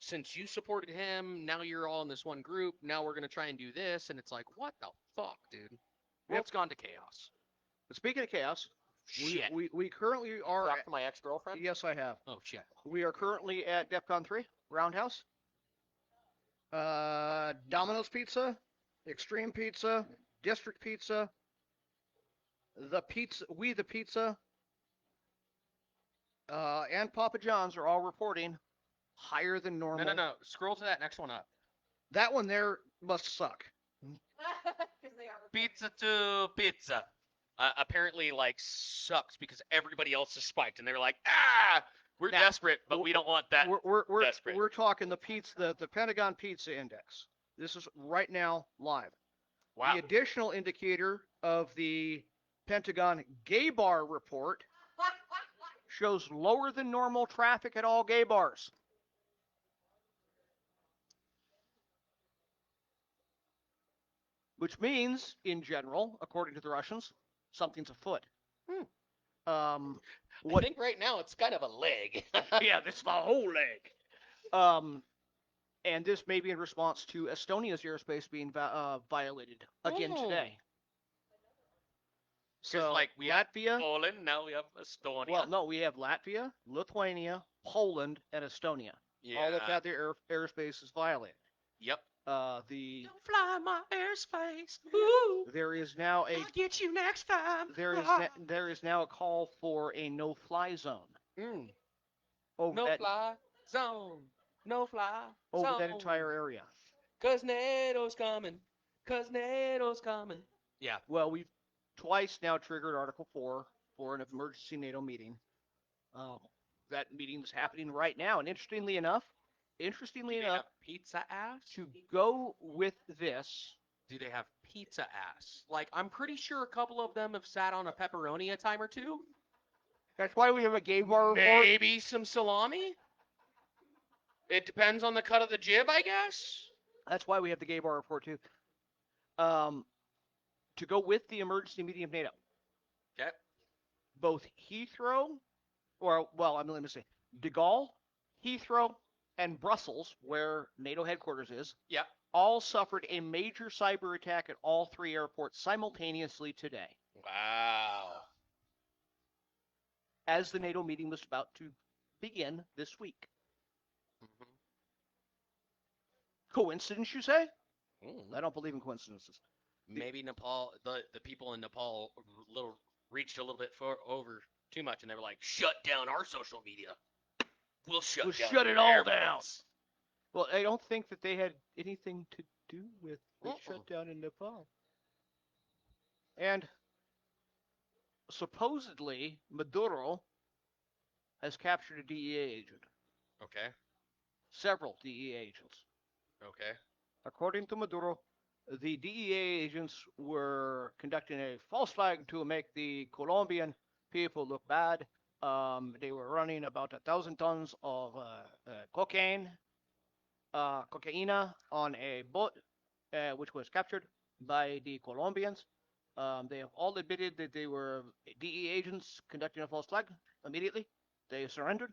since you supported him, now you're all in this one group. Now we're gonna try and do this, and it's like, what the fuck, dude? Well, It's gone to chaos. speaking of chaos, Shit. we currently are. Talk to my ex-girlfriend? Yes, I have. Oh shit. We are currently at DEFCON 3 Roundhouse. Domino's Pizza, Extreme Pizza, District Pizza, the Pizza, and Papa John's are all reporting higher than normal. No. Scroll to that next one up. That one there must suck. Because they are. Pizza to pizza. Apparently, like, sucks because everybody else is spiked, and they're like, we're Now, desperate, but we don't want that. We're desperate. we're talking the Pentagon Pizza Index. This is right now live. Wow. The additional indicator of the Pentagon Gay Bar report shows lower than normal traffic at all gay bars. Which means, in general, according to the Russians, something's afoot. I think right now it's kind of a leg. Yeah, this is the whole leg. And this may be in response to Estonia's airspace being violated again today. So, like we Latvia. have Poland, now we have Estonia. Well, no, we have Latvia, Lithuania, Poland, and Estonia. Yeah. All have had their airspaces violated. Yep. Don't fly my airspace. Ooh. There is now I'll get you next time. there is now a call for a no-fly zone. Over No that, fly zone. No fly over zone. that entire area. 'Cause NATO's coming. 'Cause NATO's coming. Yeah. Well, we've twice now triggered Article 4 for an emergency NATO meeting. That meeting is happening right now, and interestingly enough, pizza ass? to go with this, Do they have pizza ass? Like, I'm pretty sure a couple of them have sat on a pepperoni a time or two. that's why we have a gay bar report. Maybe some salami. It depends on the cut of the jib, I guess. That's why we have the gay bar report too. To go with the emergency meeting of NATO. Okay. Both Heathrow, let me say, De Gaulle, Heathrow, and Brussels, where NATO headquarters is, Yeah. all suffered a major cyber attack at all three airports simultaneously today, Wow. as the NATO meeting was about to begin this week. Mm-hmm. Coincidence, you say? I don't believe in coincidences. Maybe Nepal, the people in Nepal, reached a little bit over too much, and they were like, "Shut down our social media. We'll shut it all down." Well, I don't think that they had anything to do with the shutdown in Nepal. And supposedly, Maduro has captured a DEA agent. Okay. Several DEA agents. Okay. According to Maduro, the DEA agents were conducting a false flag to make the Colombian people look bad. They were running about 1,000 tons of cocaine on a boat, which was captured by the Colombians. They have all admitted that they were DE agents conducting a false flag. Immediately, they surrendered.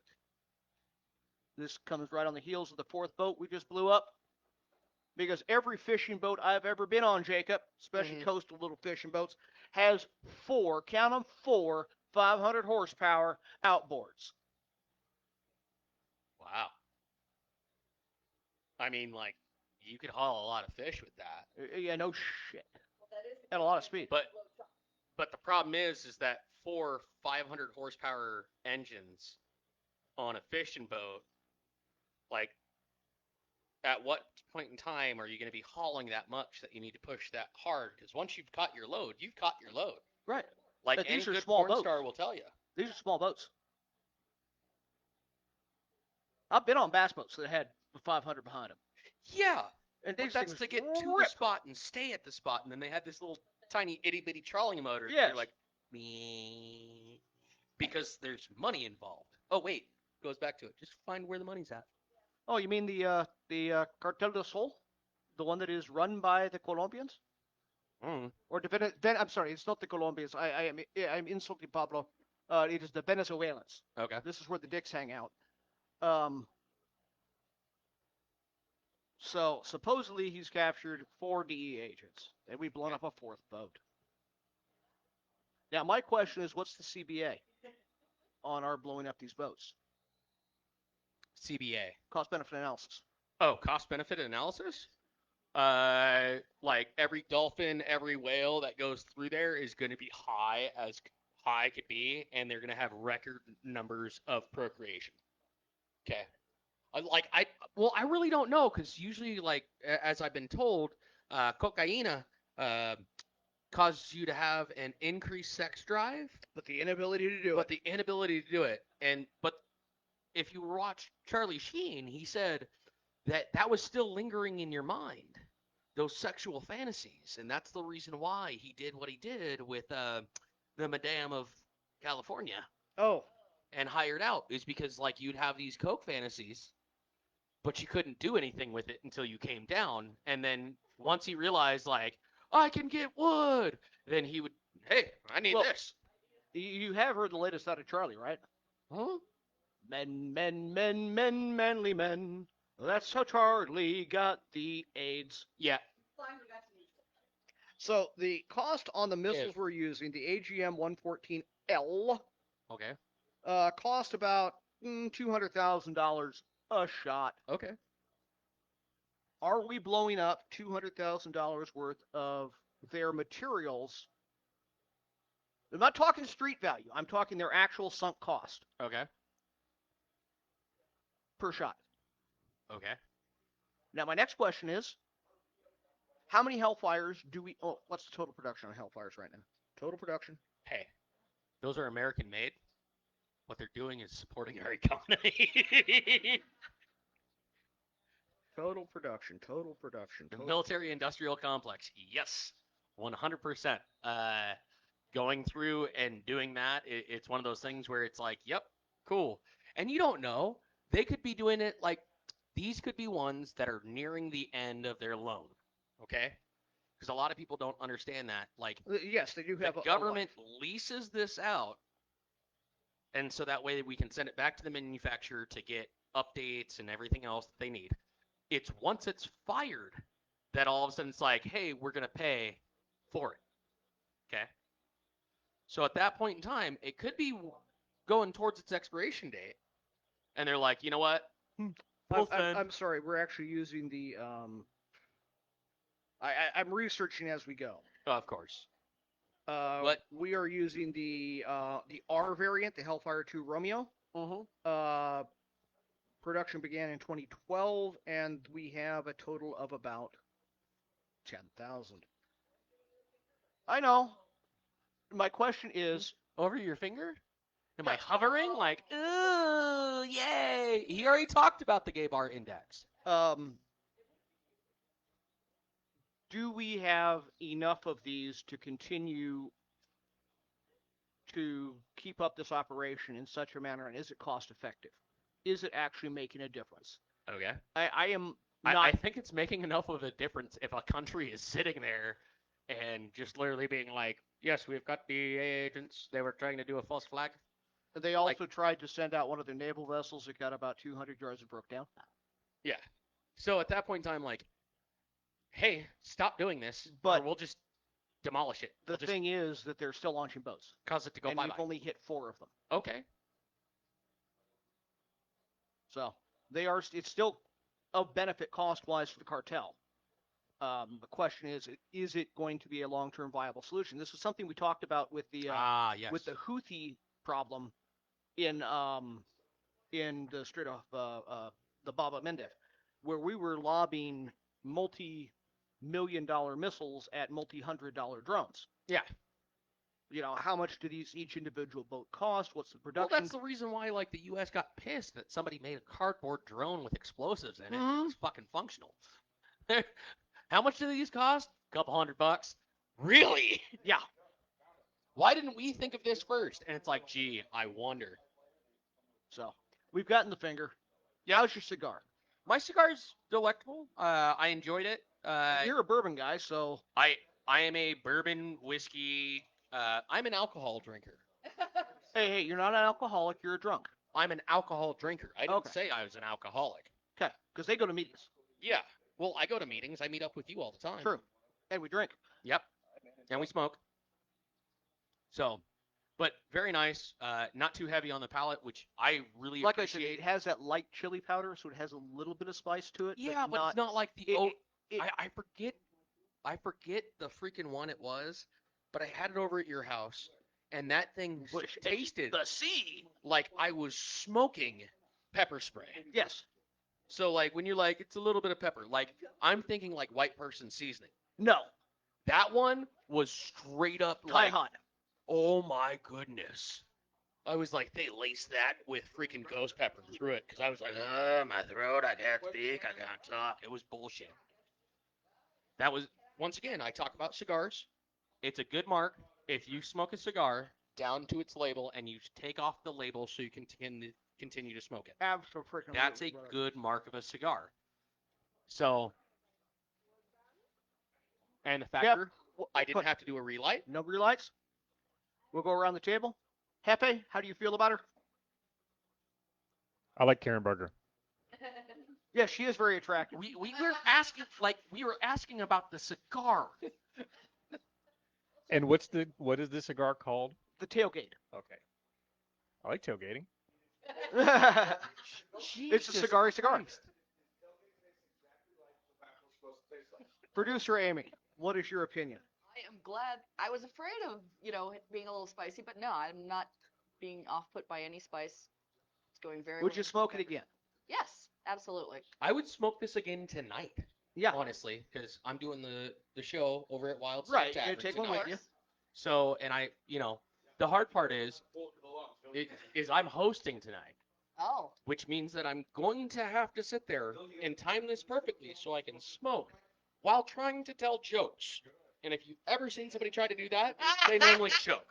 This comes right on the heels of the fourth boat we just blew up. Because every fishing boat I've ever been on, Jacob, especially coastal little fishing boats, has count them, 500 horsepower outboards. Wow. I mean, like, you could haul a lot of fish with that. Yeah, no shit. At a lot of speed. But the problem is that 500 horsepower engines on a fishing boat, like, at what point in time are you going to be hauling that much that you need to push that hard? Because once you've caught your load, you've caught your load. Right. Like But any these are good small porn boats. star will tell you. These are small boats. I've been on bass boats that had 500 behind them. Yeah. And But that's to get to the spot and stay at the spot. And then they had this little tiny itty bitty trolling motor. Yes. You're like, me. Because there's money involved. Oh, wait. Goes back to it. Just find where the money's at. Oh, you mean the Cartel del Sol? The one that is run by the Colombians? Or I'm sorry, it's not the Colombians. I'm insulting Pablo. It is the Venezuelans. Okay. This is where the dicks hang out. So supposedly he's captured 4 DE agents, and we've blown up a 4th boat. Now my question is, what's the CBA on our blowing up these boats? CBA. Cost benefit analysis. Oh, cost benefit analysis? Like every dolphin, every whale that goes through there is going to be high as high could be, and they're going to have record numbers of procreation. Okay. I really don't know, because usually, like, as I've been told, cocaina causes you to have an increased sex drive, But the inability to do it. But if you watch Charlie Sheen, he said that was still lingering in your mind, those sexual fantasies, and that's the reason why he did what he did with the Madame of California. Oh. And hired out, is because, like, you'd have these coke fantasies, but you couldn't do anything with it until you came down. And then once he realized, like, I can get wood, then he would, hey, I need this. You have heard the latest out of Charlie, right? Huh? Men, manly men. That's how Charlie got the AIDS. Yeah. So the cost on the missiles we're using, the AGM-114L, Okay. cost about $200,000 a shot. Okay. Are we blowing up $200,000 worth of their materials? I'm not talking street value. I'm talking their actual sunk cost. Okay. Per shot. Okay. Now, my next question is, how many Hellfires do we... Oh, what's the total production on Hellfires right now? Total production? Hey, those are American made. What they're doing is supporting our economy. Total production. The military-industrial complex. Yes. 100%. Going through and doing that, it's one of those things where it's like, yep, cool. And you don't know. They could be doing it like, these could be ones that are nearing the end of their loan. Okay? Because a lot of people don't understand that. Like, yes, they do have the government leases this out, and so that way we can send it back to the manufacturer to get updates and everything else that they need. It's once it's fired that all of a sudden it's like, hey, we're going to pay for it. Okay? So at that point in time, it could be going towards its expiration date. And they're like, you know what? I'm sorry, we're actually using the... I'm researching as we go. Oh, of course. We are using the R variant, the Hellfire 2 Romeo. Production began in 2012, and we have a total of about 10,000. I know. My question is... Over your finger? Am I hovering? Like, ooh, yay! He already talked about the gay bar index. Do we have enough of these to continue to keep up this operation in such a manner, and is it cost effective? Is it actually making a difference? Okay. I am not I think it's making enough of a difference if a country is sitting there and just literally being like, yes, we've got DEA agents. They were trying to do a false flag. They also tried to send out one of their naval vessels that got about 200 yards and broke down. Yeah. So at that point in time, like, hey, stop doing this, But or we'll just demolish it. the We'll just thing is that they're still launching boats, cause it to go and bye we've bye. only hit 4 of them. Okay. So it's still of benefit cost-wise for the cartel. The question is it going to be a long-term viable solution? This is something we talked about with the Yes. with the Houthi problem in the Strait of the Bab el-Mandeb, where we were lobbing multi-million-dollar missiles at multi-hundred-dollar drones. Yeah. How much do each individual boat cost? What's the Well, production? that's the reason why, like, the U.S. got pissed that somebody made a cardboard drone with explosives in it. Mhm. It's fucking functional. How much do these cost? A couple $100. Really? Yeah. Why didn't we think of this first? And it's like, gee, I wonder. So we've gotten the finger. Yeah. How's your cigar? My cigar's delectable. I enjoyed it. You're a bourbon guy, so I am a bourbon whiskey. I'm an alcohol drinker. hey, you're not an alcoholic. You're a drunk. I'm an alcohol drinker. I didn't Okay. say I was an alcoholic. Okay, because they go to meetings. Yeah. Well, I go to meetings. I meet up with you all the time. True. And we drink. Yep. And we smoke. So, but very nice. Not too heavy on the palate, which I really Like I said, appreciate. it has that light chili powder, so it has a little bit of spice to it. Yeah, but it's not like the. it- I forget. I forget the freaking one it was, but I had it over at your house, and that thing Which- tasted the sea. like I was smoking pepper spray. Yes. So like when you're like it's a little bit of pepper, like I'm thinking like white person seasoning. No. That one was straight up Thai like, hot. oh my goodness. I was like, they laced that with freaking ghost pepper through it because I was like, oh, my throat, I can't speak, I can't talk. It was bullshit. That was, once again, I talk about cigars. It's a good mark if you smoke a cigar down to its label and you take off the label so you can continue to smoke it. Absolutely. That's a good mark of a cigar. So, and the factor, I didn't have to do a relight. No relights. We'll go around the table. Hefe, how do you feel about her? I like Karen Burger. Yeah, she is very attractive. We were asking about the cigar. And what is this cigar called? The tailgate. Okay. I like tailgating. It's a cigar. Christ. Producer Amy, what is your opinion? I am glad. I was afraid of, it being a little spicy, but no, I'm not being off-put by any spice. It's going very Would well you with smoke it pepper. again? Yes, absolutely. I would smoke this again tonight, Yeah. honestly, because I'm doing the show over at Wild Star Right, you're Tavern gonna take one tonight. with you. So, and I, the hard part is I'm hosting tonight, Oh, which means that I'm going to have to sit there and time this perfectly so I can smoke while trying to tell jokes. And if you've ever seen somebody try to do that, they normally choke.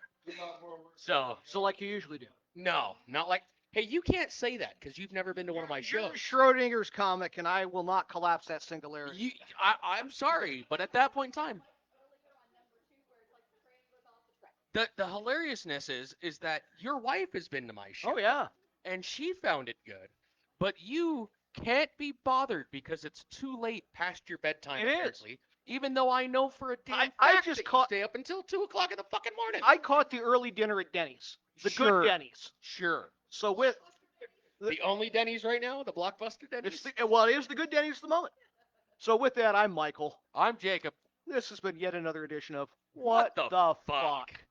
So, So like you usually do. no, not like, hey, you can't say that because you've never been to one of my You're shows. Schrodinger's comic, and I will not collapse that singularity. I'm sorry, but at that point in time, the hilariousness is that your wife has been to my show. Oh yeah. And she found it good, but you can't be bothered because it's too late past your bedtime. It is. Apparently, even though I know for a damn fact I that just you caught- stay up until 2 o'clock in the fucking morning. I caught the early dinner at Denny's. The Sure. good Denny's. Sure. So with The only Denny's right now, the Blockbuster Denny's. it is the good Denny's at the moment. So with that, I'm Michael. I'm Jacob. This has been yet another edition of What the fuck? fuck?